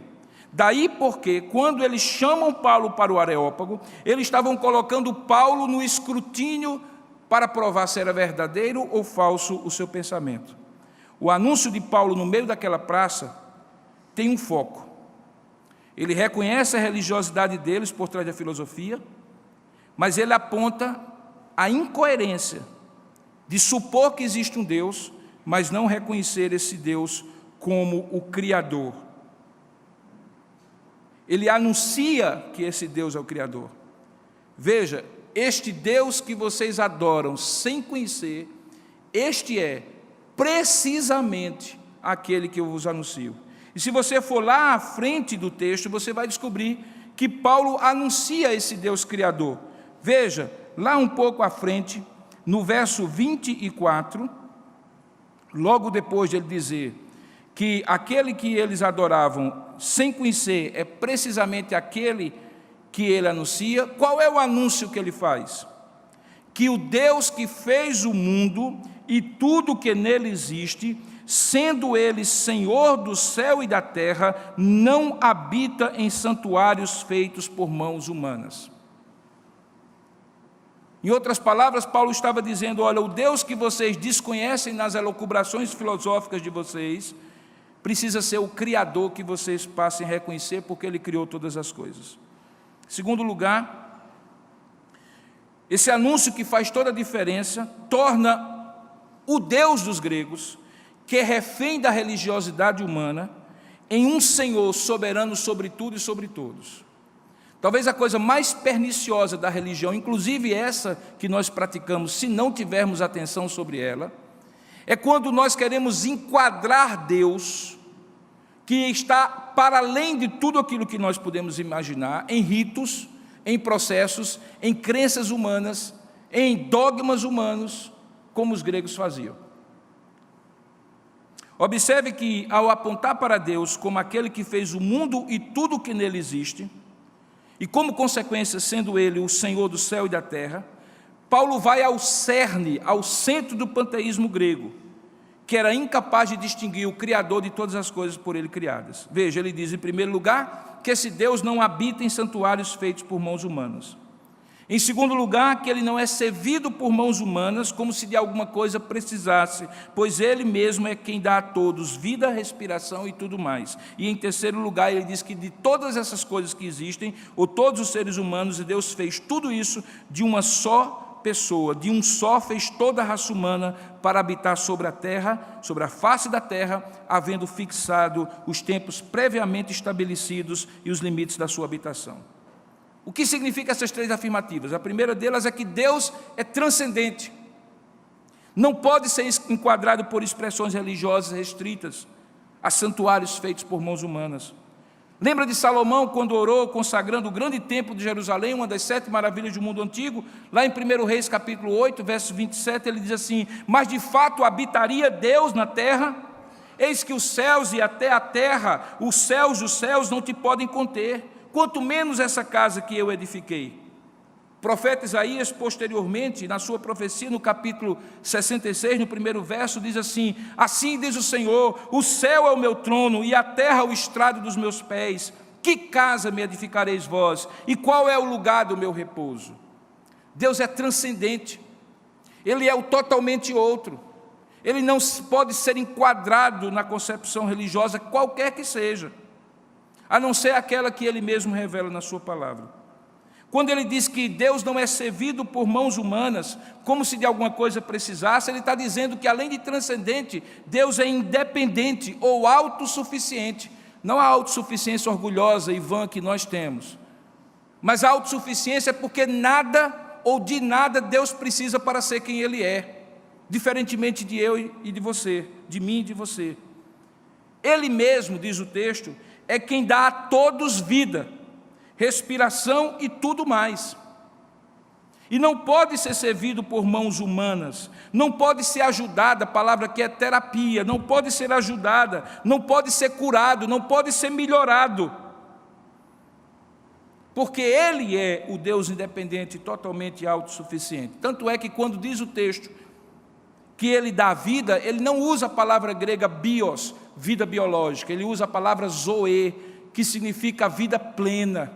Speaker 1: Daí porque, quando eles chamam Paulo para o Areópago, eles estavam colocando Paulo no escrutínio para provar se era verdadeiro ou falso o seu pensamento. O anúncio de Paulo no meio daquela praça tem um foco. Ele reconhece a religiosidade deles por trás da filosofia, mas ele aponta a incoerência de supor que existe um Deus, mas não reconhecer esse Deus como o Criador. Ele anuncia que esse Deus é o Criador. Veja, este Deus que vocês adoram sem conhecer, este é precisamente aquele que eu vos anuncio. E se você for lá à frente do texto, você vai descobrir que Paulo anuncia esse Deus Criador. Veja, lá um pouco à frente, no verso 24, logo depois de ele dizer que aquele que eles adoravam sem conhecer é precisamente aquele que ele anuncia. Qual é o anúncio que ele faz? Que o Deus que fez o mundo e tudo que nele existe, sendo ele Senhor do céu e da terra, não habita em santuários feitos por mãos humanas. Em outras palavras, Paulo estava dizendo: olha, o Deus que vocês desconhecem nas elucubrações filosóficas de vocês, precisa ser o Criador que vocês passem a reconhecer, porque Ele criou todas as coisas. Em segundo lugar, esse anúncio que faz toda a diferença, torna o Deus dos gregos, que é refém da religiosidade humana, em um Senhor soberano sobre tudo e sobre todos. Talvez a coisa mais perniciosa da religião, inclusive essa que nós praticamos, se não tivermos atenção sobre ela, é quando nós queremos enquadrar Deus, que está para além de tudo aquilo que nós podemos imaginar, em ritos, em processos, em crenças humanas, em dogmas humanos, como os gregos faziam. Observe que, ao apontar para Deus como aquele que fez o mundo e tudo o que nele existe, e como consequência sendo Ele o Senhor do céu e da terra, Paulo vai ao cerne, ao centro do panteísmo grego, que era incapaz de distinguir o Criador de todas as coisas por Ele criadas. Veja, ele diz em primeiro lugar que esse Deus não habita em santuários feitos por mãos humanas. Em segundo lugar, que Ele não é servido por mãos humanas como se de alguma coisa precisasse, pois Ele mesmo é quem dá a todos vida, respiração e tudo mais. E em terceiro lugar, ele diz que de todas essas coisas que existem, ou todos os seres humanos, Deus fez tudo isso de uma só pessoa, de um só fez toda a raça humana para habitar sobre a terra, sobre a face da terra, havendo fixado os tempos previamente estabelecidos e os limites da sua habitação. O que significa essas três afirmativas? A primeira delas é que Deus é transcendente. Não pode ser enquadrado por expressões religiosas restritas a santuários feitos por mãos humanas. Lembra de Salomão quando orou consagrando o grande templo de Jerusalém, uma das 7 maravilhas do mundo antigo? Lá em 1 Reis capítulo 8, verso 27, ele diz assim: mas de fato habitaria Deus na terra? Eis que os céus e até a terra, os céus dos céus não te podem conter, quanto menos essa casa que eu edifiquei. O profeta Isaías, posteriormente, na sua profecia, no capítulo 66, no primeiro verso, diz assim: assim diz o Senhor, o céu é o meu trono e a terra o estrado dos meus pés. Que casa me edificareis vós? E qual é o lugar do meu repouso? Deus é transcendente, Ele é o totalmente outro. Ele não pode ser enquadrado na concepção religiosa, qualquer que seja, a não ser aquela que Ele mesmo revela na sua palavra. Quando Ele diz que Deus não é servido por mãos humanas, como se de alguma coisa precisasse, Ele está dizendo que, além de transcendente, Deus é independente ou autossuficiente. Não a autossuficiência orgulhosa e vã que nós temos, mas a autossuficiência é porque nada ou de nada Deus precisa para ser quem Ele é, diferentemente de eu e de você, de mim e de você. Ele mesmo, diz o texto, é quem dá a todos vida, respiração e tudo mais. E não pode ser servido por mãos humanas, não pode ser ajudada, a palavra aqui é terapia, não pode ser ajudada, não pode ser curado, não pode ser melhorado. Porque Ele é o Deus independente, totalmente autossuficiente. Tanto é que quando diz o texto que Ele dá vida, Ele não usa a palavra grega bios, vida biológica, Ele usa a palavra zoe, que significa vida plena,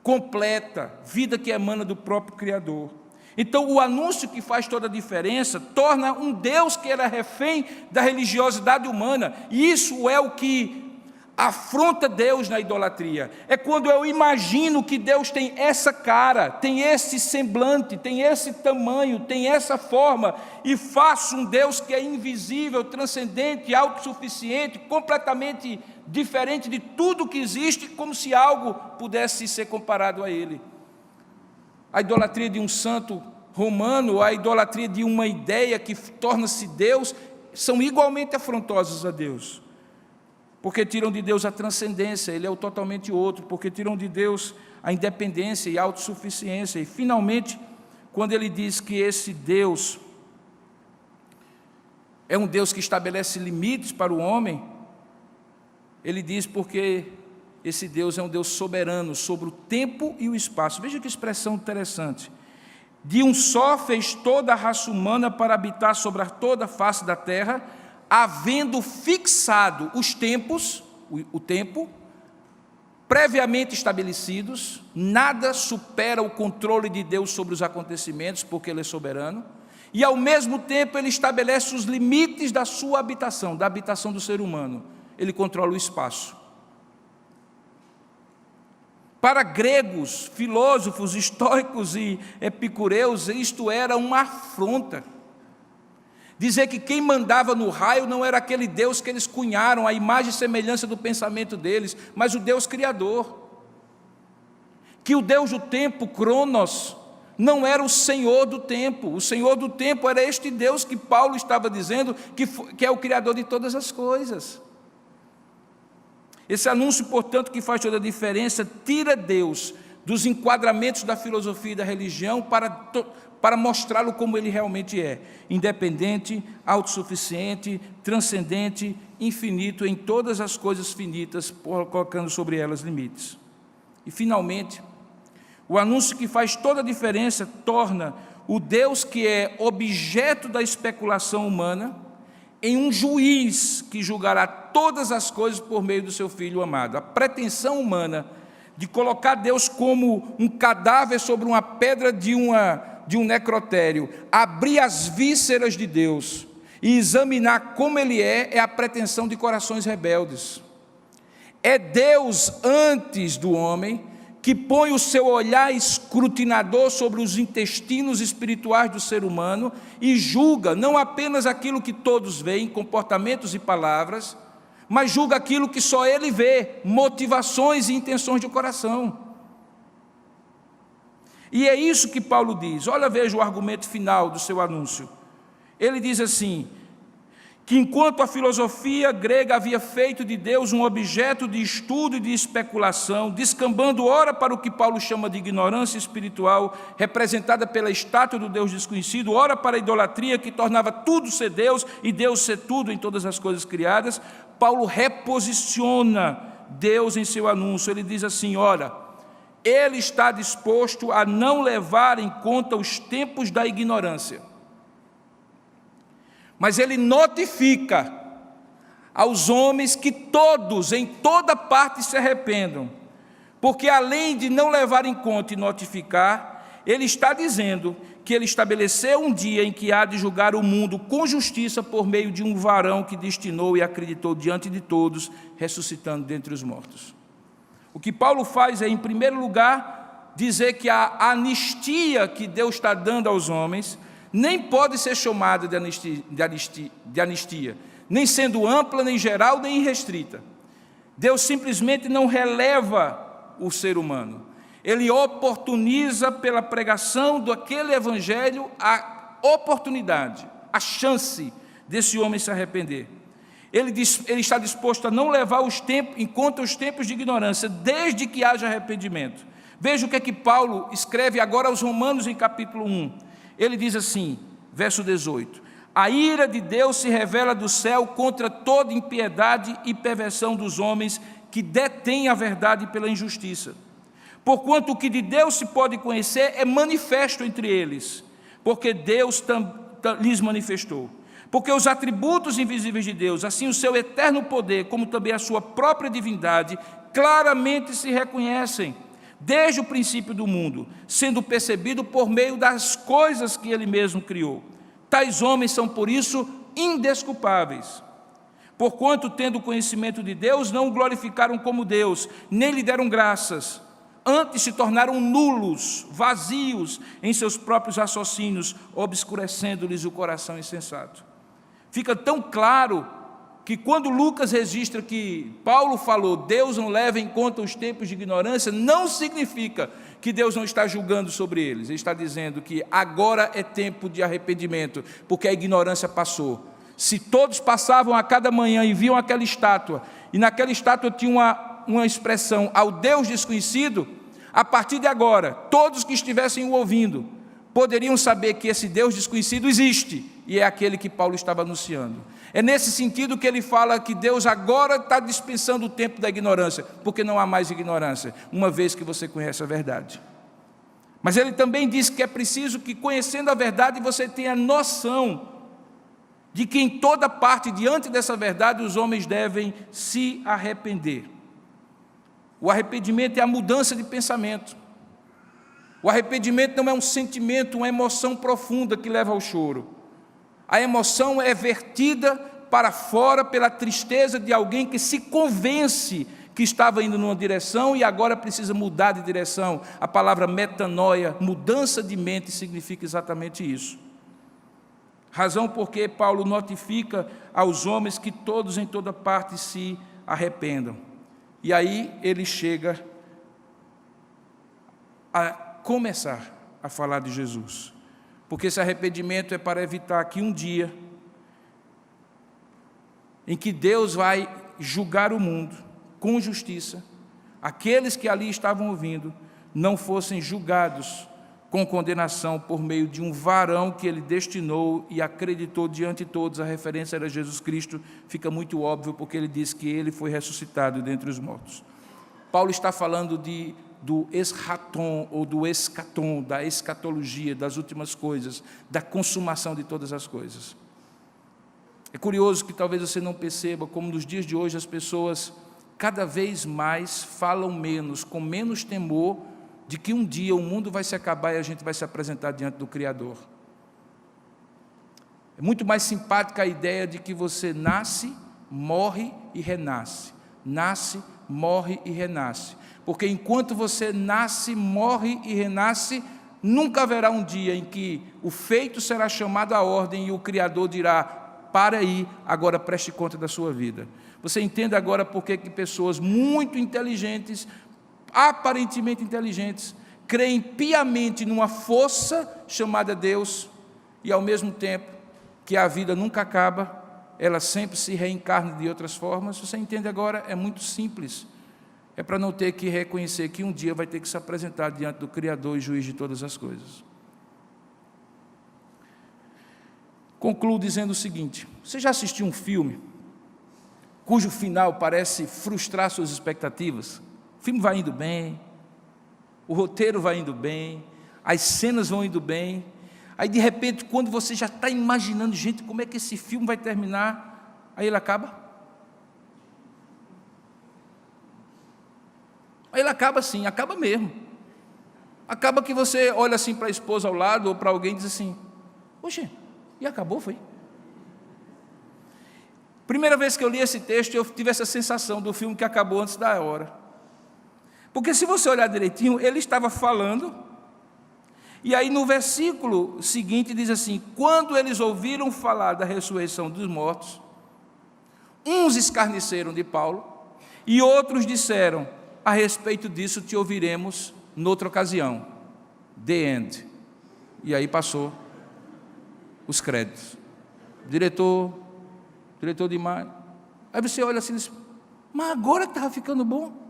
Speaker 1: completa, vida que emana do próprio Criador. Então, o anúncio que faz toda a diferença torna um Deus que era refém da religiosidade humana, e isso é o que afronta Deus na idolatria. É quando eu imagino que Deus tem essa cara, tem esse semblante, tem esse tamanho, tem essa forma, e faço um Deus que é invisível, transcendente, autossuficiente, completamente diferente de tudo que existe, como se algo pudesse ser comparado a Ele. A idolatria de um santo romano, a idolatria de uma ideia que torna-se Deus, são igualmente afrontosas a Deus. Porque tiram de Deus a transcendência, Ele é o totalmente outro, porque tiram de Deus a independência e a autossuficiência. E, finalmente, quando Ele diz que esse Deus é um Deus que estabelece limites para o homem, Ele diz porque esse Deus é um Deus soberano sobre o tempo e o espaço. Veja que expressão interessante. De um só fez toda a raça humana para habitar sobre toda a face da terra, havendo fixado os tempos, o tempo, previamente estabelecidos. Nada supera o controle de Deus sobre os acontecimentos, porque Ele é soberano, e ao mesmo tempo Ele estabelece os limites da sua habitação, da habitação do ser humano. Ele controla o espaço. Para gregos, filósofos, estoicos e epicureus, isto era uma afronta. Dizer que quem mandava no raio não era aquele Deus que eles cunharam, a imagem e semelhança do pensamento deles, mas o Deus Criador. que o Deus do tempo, Cronos, não era o Senhor do tempo. O Senhor do tempo era este Deus que Paulo estava dizendo que é o Criador de todas as coisas. Esse anúncio, portanto, que faz toda a diferença, tira Deus dos enquadramentos da filosofia e da religião para mostrá-lo como ele realmente é: independente, autossuficiente, transcendente, infinito em todas as coisas finitas, colocando sobre elas limites. E, finalmente, o anúncio que faz toda a diferença torna o Deus que é objeto da especulação humana em um juiz que julgará todas as coisas por meio do seu Filho amado. A pretensão humana de colocar Deus como um cadáver sobre uma pedra de um necrotério, abrir as vísceras de Deus e examinar como Ele é a pretensão de corações rebeldes. É Deus antes do homem que põe o seu olhar escrutinador sobre os intestinos espirituais do ser humano e julga não apenas aquilo que todos veem, comportamentos e palavras, mas julga aquilo que só Ele vê, motivações e intenções de coração. E é isso que Paulo diz. Olha, veja o argumento final do seu anúncio. Ele diz assim, que enquanto a filosofia grega havia feito de Deus um objeto de estudo e de especulação, descambando ora para o que Paulo chama de ignorância espiritual, representada pela estátua do Deus desconhecido, ora para a idolatria que tornava tudo ser Deus e Deus ser tudo em todas as coisas criadas, Paulo reposiciona Deus em seu anúncio. Ele diz assim, ora, ele está disposto a não levar em conta os tempos da ignorância, mas ele notifica aos homens que todos, em toda parte, se arrependam, porque além de não levar em conta e notificar, ele está dizendo que ele estabeleceu um dia em que há de julgar o mundo com justiça por meio de um varão que destinou e acreditou diante de todos, ressuscitando dentre os mortos. O que Paulo faz é, em primeiro lugar, dizer que a anistia que Deus está dando aos homens nem pode ser chamada de anistia, nem sendo ampla, nem geral, nem irrestrita. Deus simplesmente não releva o ser humano. Ele oportuniza pela pregação daquele evangelho a oportunidade, a chance desse homem se arrepender. Ele está disposto a não levar em conta os tempos de ignorância, desde que haja arrependimento. Veja o que é que Paulo escreve agora aos Romanos em capítulo 1. Ele diz assim, verso 18, a ira de Deus se revela do céu contra toda impiedade e perversão dos homens que detêm a verdade pela injustiça. Porquanto o que de Deus se pode conhecer é manifesto entre eles, porque Deus lhes manifestou. Porque os atributos invisíveis de Deus, assim o seu eterno poder, como também a sua própria divindade, claramente se reconhecem desde o princípio do mundo, sendo percebido por meio das coisas que Ele mesmo criou. Tais homens são, por isso, indesculpáveis. Porquanto, tendo conhecimento de Deus, não o glorificaram como Deus, nem lhe deram graças. Antes se tornaram nulos, vazios em seus próprios raciocínios, obscurecendo-lhes o coração insensato. Fica tão claro que quando Lucas registra que Paulo falou, Deus não leva em conta os tempos de ignorância, não significa que Deus não está julgando sobre eles. Ele está dizendo que agora é tempo de arrependimento, porque a ignorância passou. Se todos passavam a cada manhã e viam aquela estátua, e naquela estátua tinha uma expressão ao Deus desconhecido, a partir de agora, todos que estivessem o ouvindo, poderiam saber que esse Deus desconhecido existe, e é aquele que Paulo estava anunciando. É nesse sentido que ele fala que Deus agora está dispensando o tempo da ignorância, porque não há mais ignorância, uma vez que você conhece a verdade. Mas ele também diz que é preciso que, conhecendo a verdade, você tenha noção de que em toda parte, diante dessa verdade, os homens devem se arrepender. O arrependimento é a mudança de pensamento. O arrependimento não é um sentimento, uma emoção profunda que leva ao choro. A emoção é vertida para fora pela tristeza de alguém que se convence que estava indo numa direção e agora precisa mudar de direção. A palavra metanoia, mudança de mente, significa exatamente isso. Razão porque Paulo notifica aos homens que todos em toda parte se arrependam. E aí ele chega a começar a falar de Jesus. Porque esse arrependimento é para evitar que um dia, em que Deus vai julgar o mundo com justiça, aqueles que ali estavam ouvindo não fossem julgados com condenação por meio de um varão que ele destinou e acreditou diante de todos. A referência era Jesus Cristo, fica muito óbvio, porque ele diz que ele foi ressuscitado dentre os mortos. Paulo está falando do eschaton, ou do escatom, da escatologia, das últimas coisas, da consumação de todas as coisas. É curioso que talvez você não perceba como nos dias de hoje as pessoas cada vez mais falam menos, com menos temor, de que um dia o mundo vai se acabar e a gente vai se apresentar diante do Criador. É muito mais simpática a ideia de que você nasce, morre e renasce. Nasce, morre e renasce. Porque enquanto você nasce, morre e renasce, nunca haverá um dia em que o feito será chamado à ordem e o Criador dirá: para aí, agora preste conta da sua vida. Você entende agora por que pessoas muito inteligentes, aparentemente inteligentes, creem piamente numa força chamada Deus, e ao mesmo tempo que a vida nunca acaba, ela sempre se reencarna de outras formas. Você entende agora? É muito simples. É para não ter que reconhecer que um dia vai ter que se apresentar diante do Criador e juiz de todas as coisas. Concluo dizendo o seguinte: você já assistiu um filme cujo final parece frustrar suas expectativas? O filme vai indo bem, o roteiro vai indo bem, as cenas vão indo bem, aí de repente, quando você já está imaginando, gente, como é que esse filme vai terminar, aí ele acaba. Aí ele acaba assim, acaba mesmo. Acaba que você olha assim para a esposa ao lado, ou para alguém e diz assim: oxe, e acabou, foi? Primeira vez que eu li esse texto, eu tive essa sensação do filme que acabou antes da hora. Porque se você olhar direitinho, ele estava falando, e aí no versículo seguinte diz assim: quando eles ouviram falar da ressurreição dos mortos, uns escarneceram de Paulo, e outros disseram: a respeito disso te ouviremos noutra ocasião. The end. E aí passou os créditos. Diretor demais. Aí você olha assim e diz: mas agora que estava ficando bom.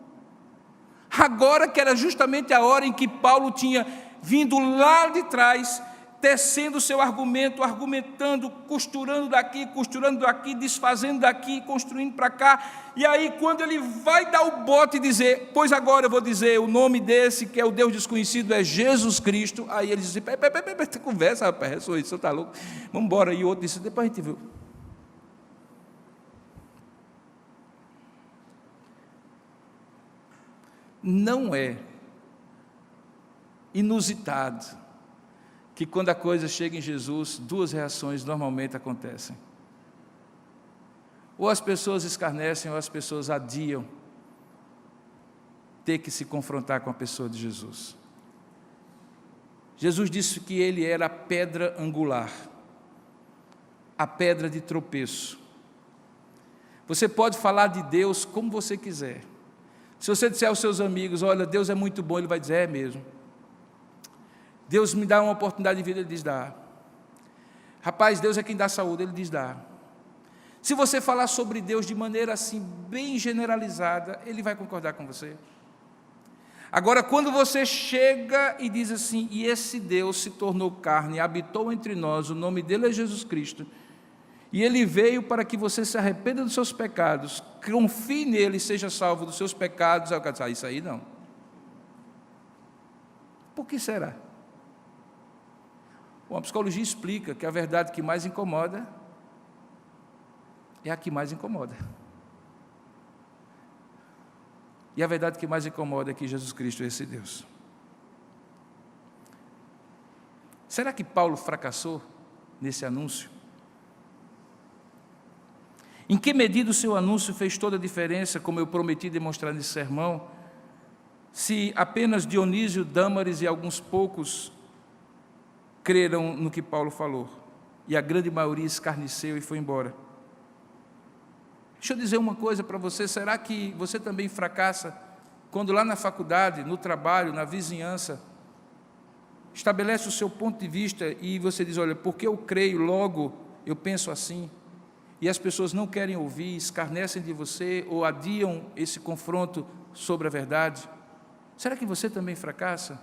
Speaker 1: Agora que era justamente a hora em que Paulo tinha vindo lá de trás, tecendo o seu argumento, argumentando, costurando daqui, desfazendo daqui, construindo para cá. E aí, quando ele vai dar o bote e dizer: pois agora eu vou dizer o nome desse, que é o Deus desconhecido, é Jesus Cristo. Aí ele diz: peraí, conversa, rapaz, ressurreição, está louco, vamos embora. E o outro disse: depois a gente viu. Não é inusitado que quando a coisa chega em Jesus, duas reações normalmente acontecem. Ou as pessoas escarnecem, ou as pessoas adiam ter que se confrontar com a pessoa de Jesus. Jesus disse que ele era a pedra angular, a pedra de tropeço. Você pode falar de Deus como você quiser. Se você disser aos seus amigos: olha, Deus é muito bom, ele vai dizer: é mesmo. Deus me dá uma oportunidade de vida, ele diz: dá. Rapaz, Deus é quem dá saúde, ele diz: dá. Se você falar sobre Deus de maneira assim, bem generalizada, ele vai concordar com você. Agora, quando você chega e diz assim: e esse Deus se tornou carne, habitou entre nós, o nome dele é Jesus Cristo, e ele veio para que você se arrependa dos seus pecados, confie nele e seja salvo dos seus pecados. Aí eu quero dizer: isso aí não. Por que será? Bom, a psicologia explica que a verdade que mais incomoda é a que mais incomoda. E a verdade que mais incomoda é que Jesus Cristo é esse Deus. Será que Paulo fracassou nesse anúncio? Em que medida o seu anúncio fez toda a diferença, como eu prometi demonstrar nesse sermão, se apenas Dionísio, Dâmaris e alguns poucos creram no que Paulo falou, e a grande maioria escarneceu e foi embora? Deixa eu dizer uma coisa para você: será que você também fracassa quando lá na faculdade, no trabalho, na vizinhança, estabelece o seu ponto de vista e você diz, olha, porque eu creio, logo eu penso assim, e as pessoas não querem ouvir, escarnecem de você ou adiam esse confronto sobre a verdade, será que você também fracassa?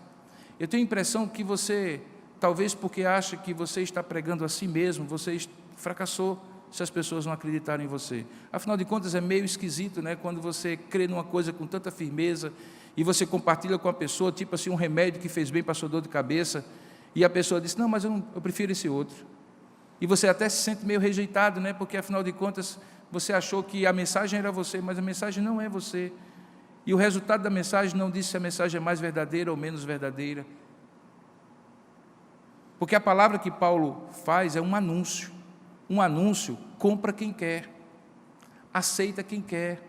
Speaker 1: Eu tenho a impressão que você, talvez porque acha que você está pregando a si mesmo, você fracassou se as pessoas não acreditarem em você. Afinal de contas, é meio esquisito, né? Quando você crê numa coisa com tanta firmeza e você compartilha com a pessoa, tipo assim, um remédio que fez bem para a sua dor de cabeça, e a pessoa diz, não, mas eu prefiro esse outro. E você até se sente meio rejeitado, né? Porque afinal de contas, você achou que a mensagem era você, mas a mensagem não é você. E o resultado da mensagem não diz se a mensagem é mais verdadeira ou menos verdadeira. Porque a palavra que Paulo faz é um anúncio. Um anúncio compra quem quer, aceita quem quer,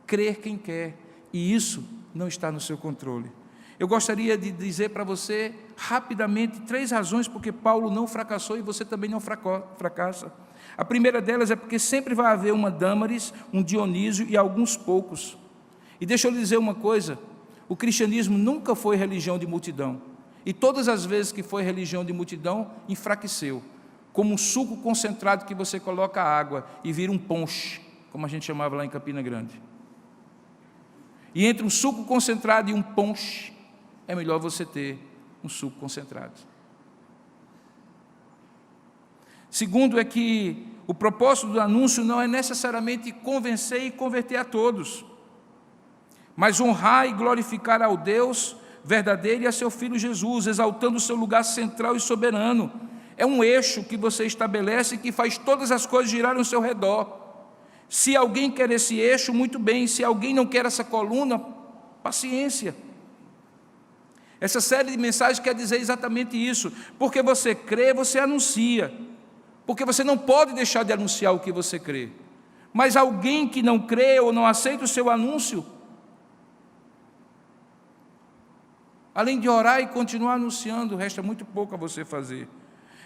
Speaker 1: crer quem quer. E isso não está no seu controle. Eu gostaria de dizer para você, rapidamente, 3 razões porque Paulo não fracassou e você também não fracassa. A primeira delas é porque sempre vai haver uma Dâmaris, um Dionísio e alguns poucos. E deixa eu lhe dizer uma coisa, o cristianismo nunca foi religião de multidão. E todas as vezes que foi religião de multidão, enfraqueceu. Como um suco concentrado que você coloca água e vira um ponche, como a gente chamava lá em Campina Grande. E entre um suco concentrado e um ponche, é melhor você ter um suco concentrado. Segundo é que o propósito do anúncio não é necessariamente convencer e converter a todos, mas honrar e glorificar ao Deus verdadeiro e a seu Filho Jesus, exaltando o seu lugar central e soberano. É um eixo que você estabelece que faz todas as coisas girarem ao seu redor. Se alguém quer esse eixo, muito bem. Se alguém não quer essa coluna, paciência. Essa série de mensagens quer dizer exatamente isso. Porque você crê, você anuncia. Porque você não pode deixar de anunciar o que você crê. Mas alguém que não crê ou não aceita o seu anúncio, além de orar e continuar anunciando, resta muito pouco a você fazer.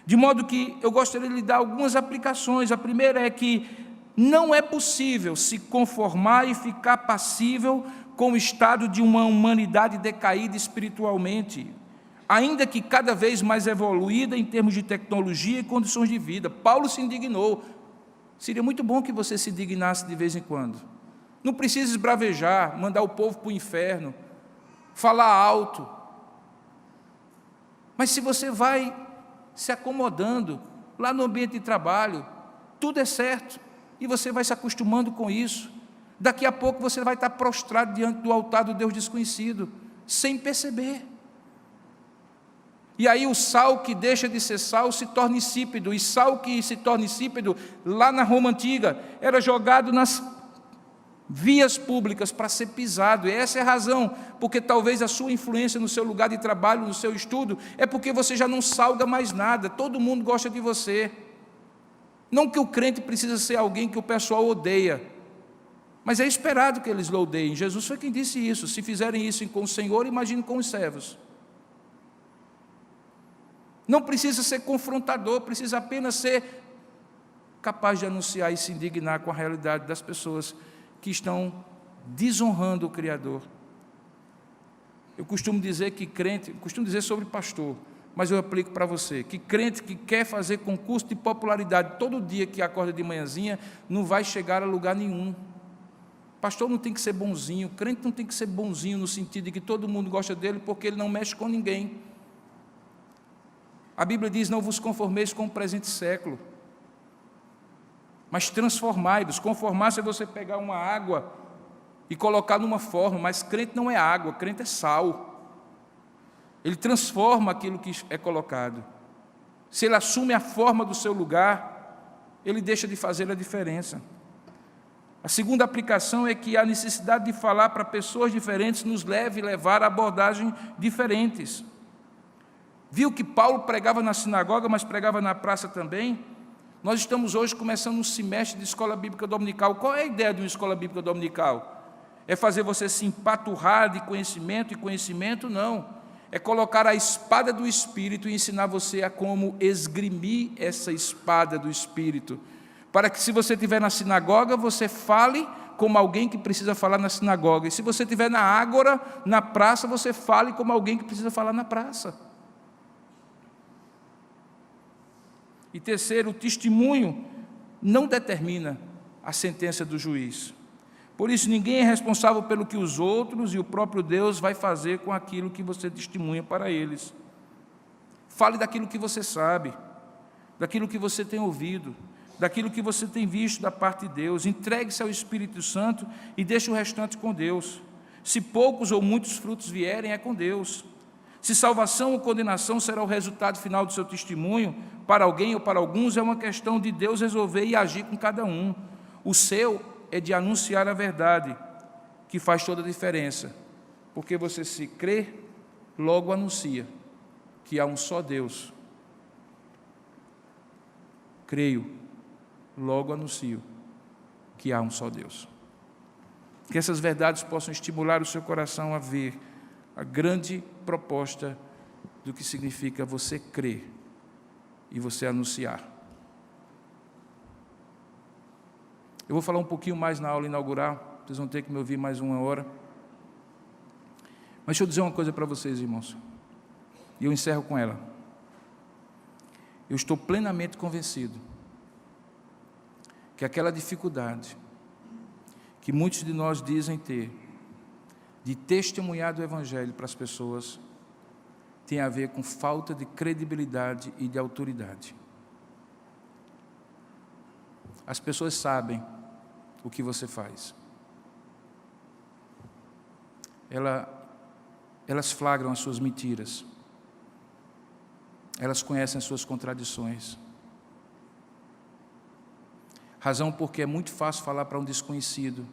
Speaker 1: De modo que eu gostaria de lhe dar algumas aplicações. A primeira é que não é possível se conformar e ficar passível com o estado de uma humanidade decaída espiritualmente, ainda que cada vez mais evoluída em termos de tecnologia e condições de vida. Paulo se indignou. Seria muito bom que você se indignasse de vez em quando. Não precisa esbravejar, mandar o povo para o inferno, falar alto. Mas se você vai se acomodando lá no ambiente de trabalho, tudo é certo, e você vai se acostumando com isso. Daqui a pouco você vai estar prostrado diante do altar do Deus desconhecido, sem perceber. E aí o sal que deixa de ser sal se torna insípido, e sal que se torna insípido, lá na Roma Antiga, era jogado nas vias públicas para ser pisado. E essa é a razão, porque talvez a sua influência no seu lugar de trabalho, no seu estudo, é porque você já não salga mais nada, todo mundo gosta de você. Não que o crente precisa ser alguém que o pessoal odeia, mas é esperado que eles o odeiem. Jesus foi quem disse isso. Se fizerem isso com o Senhor, imagine com os servos. Não precisa ser confrontador, precisa apenas ser capaz de anunciar e se indignar com a realidade das pessoas que estão desonrando o Criador. Eu costumo dizer que crente, costumo dizer sobre pastor, mas eu aplico para você, que crente que quer fazer concurso de popularidade todo dia que acorda de manhãzinha, não vai chegar a lugar nenhum. Pastor não tem que ser bonzinho, crente não tem que ser bonzinho no sentido de que todo mundo gosta dele porque ele não mexe com ninguém. A Bíblia diz, não vos conformeis com o presente século, mas transformai-vos. Conformar-se é você pegar uma água e colocar numa forma, mas crente não é água, crente é sal. Ele transforma aquilo que é colocado. Se ele assume a forma do seu lugar, ele deixa de fazer a diferença. A segunda aplicação é que a necessidade de falar para pessoas diferentes nos leve a levar a abordagens diferentes. Viu que Paulo pregava na sinagoga, mas pregava na praça também? Nós estamos hoje começando um semestre de escola bíblica dominical. Qual é a ideia de uma escola bíblica dominical? É fazer você se empaturrar de conhecimento, e conhecimento não. É colocar a espada do Espírito e ensinar você a como esgrimir essa espada do Espírito. Para que se você estiver na sinagoga, você fale como alguém que precisa falar na sinagoga. E se você estiver na ágora, na praça, você fale como alguém que precisa falar na praça. E terceiro, o testemunho não determina a sentença do juiz. Por isso, ninguém é responsável pelo que os outros e o próprio Deus vai fazer com aquilo que você testemunha para eles. Fale daquilo que você sabe, daquilo que você tem ouvido, daquilo que você tem visto da parte de Deus. Entregue-se ao Espírito Santo e deixe o restante com Deus. Se poucos ou muitos frutos vierem, é com Deus. Se salvação ou condenação será o resultado final do seu testemunho, para alguém ou para alguns, é uma questão de Deus resolver e agir com cada um. O seu é de anunciar a verdade, que faz toda a diferença, porque você se crê, logo anuncia que há um só Deus. Creio, logo anuncio que há um só Deus. Que essas verdades possam estimular o seu coração a ver a grande proposta do que significa você crer e você anunciar. Eu vou falar um pouquinho mais na aula inaugural, vocês vão ter que me ouvir mais 1 hora. Mas deixa eu dizer uma coisa para vocês, irmãos, e eu encerro com ela. Eu estou plenamente convencido que aquela dificuldade que muitos de nós dizem ter, de testemunhar do Evangelho para as pessoas, tem a ver com falta de credibilidade e de autoridade. As pessoas sabem o que você faz. Elas flagram as suas mentiras. Elas conhecem as suas contradições. Razão porque é muito fácil falar para um desconhecido,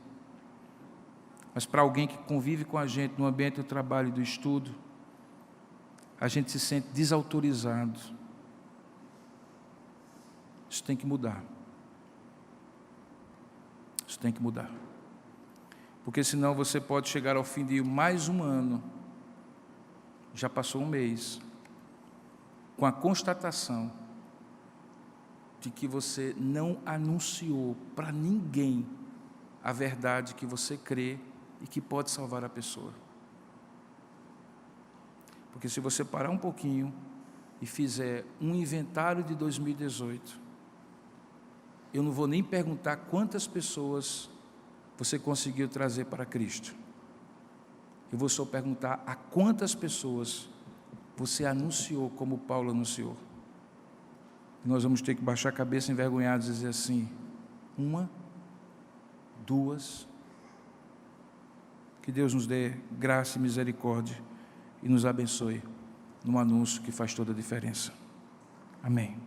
Speaker 1: mas para alguém que convive com a gente no ambiente do trabalho e do estudo, a gente se sente desautorizado. Isso tem que mudar. Isso tem que mudar. Porque senão você pode chegar ao fim de mais 1 ano, já passou 1 mês, com a constatação de que você não anunciou para ninguém a verdade que você crê e que pode salvar a pessoa. Porque se você parar um pouquinho e fizer um inventário de 2018, eu não vou nem perguntar quantas pessoas você conseguiu trazer para Cristo. Eu vou só perguntar a quantas pessoas você anunciou como Paulo anunciou. E nós vamos ter que baixar a cabeça envergonhados e dizer assim: 1, 2. Que Deus nos dê graça e misericórdia e nos abençoe num anúncio que faz toda a diferença. Amém.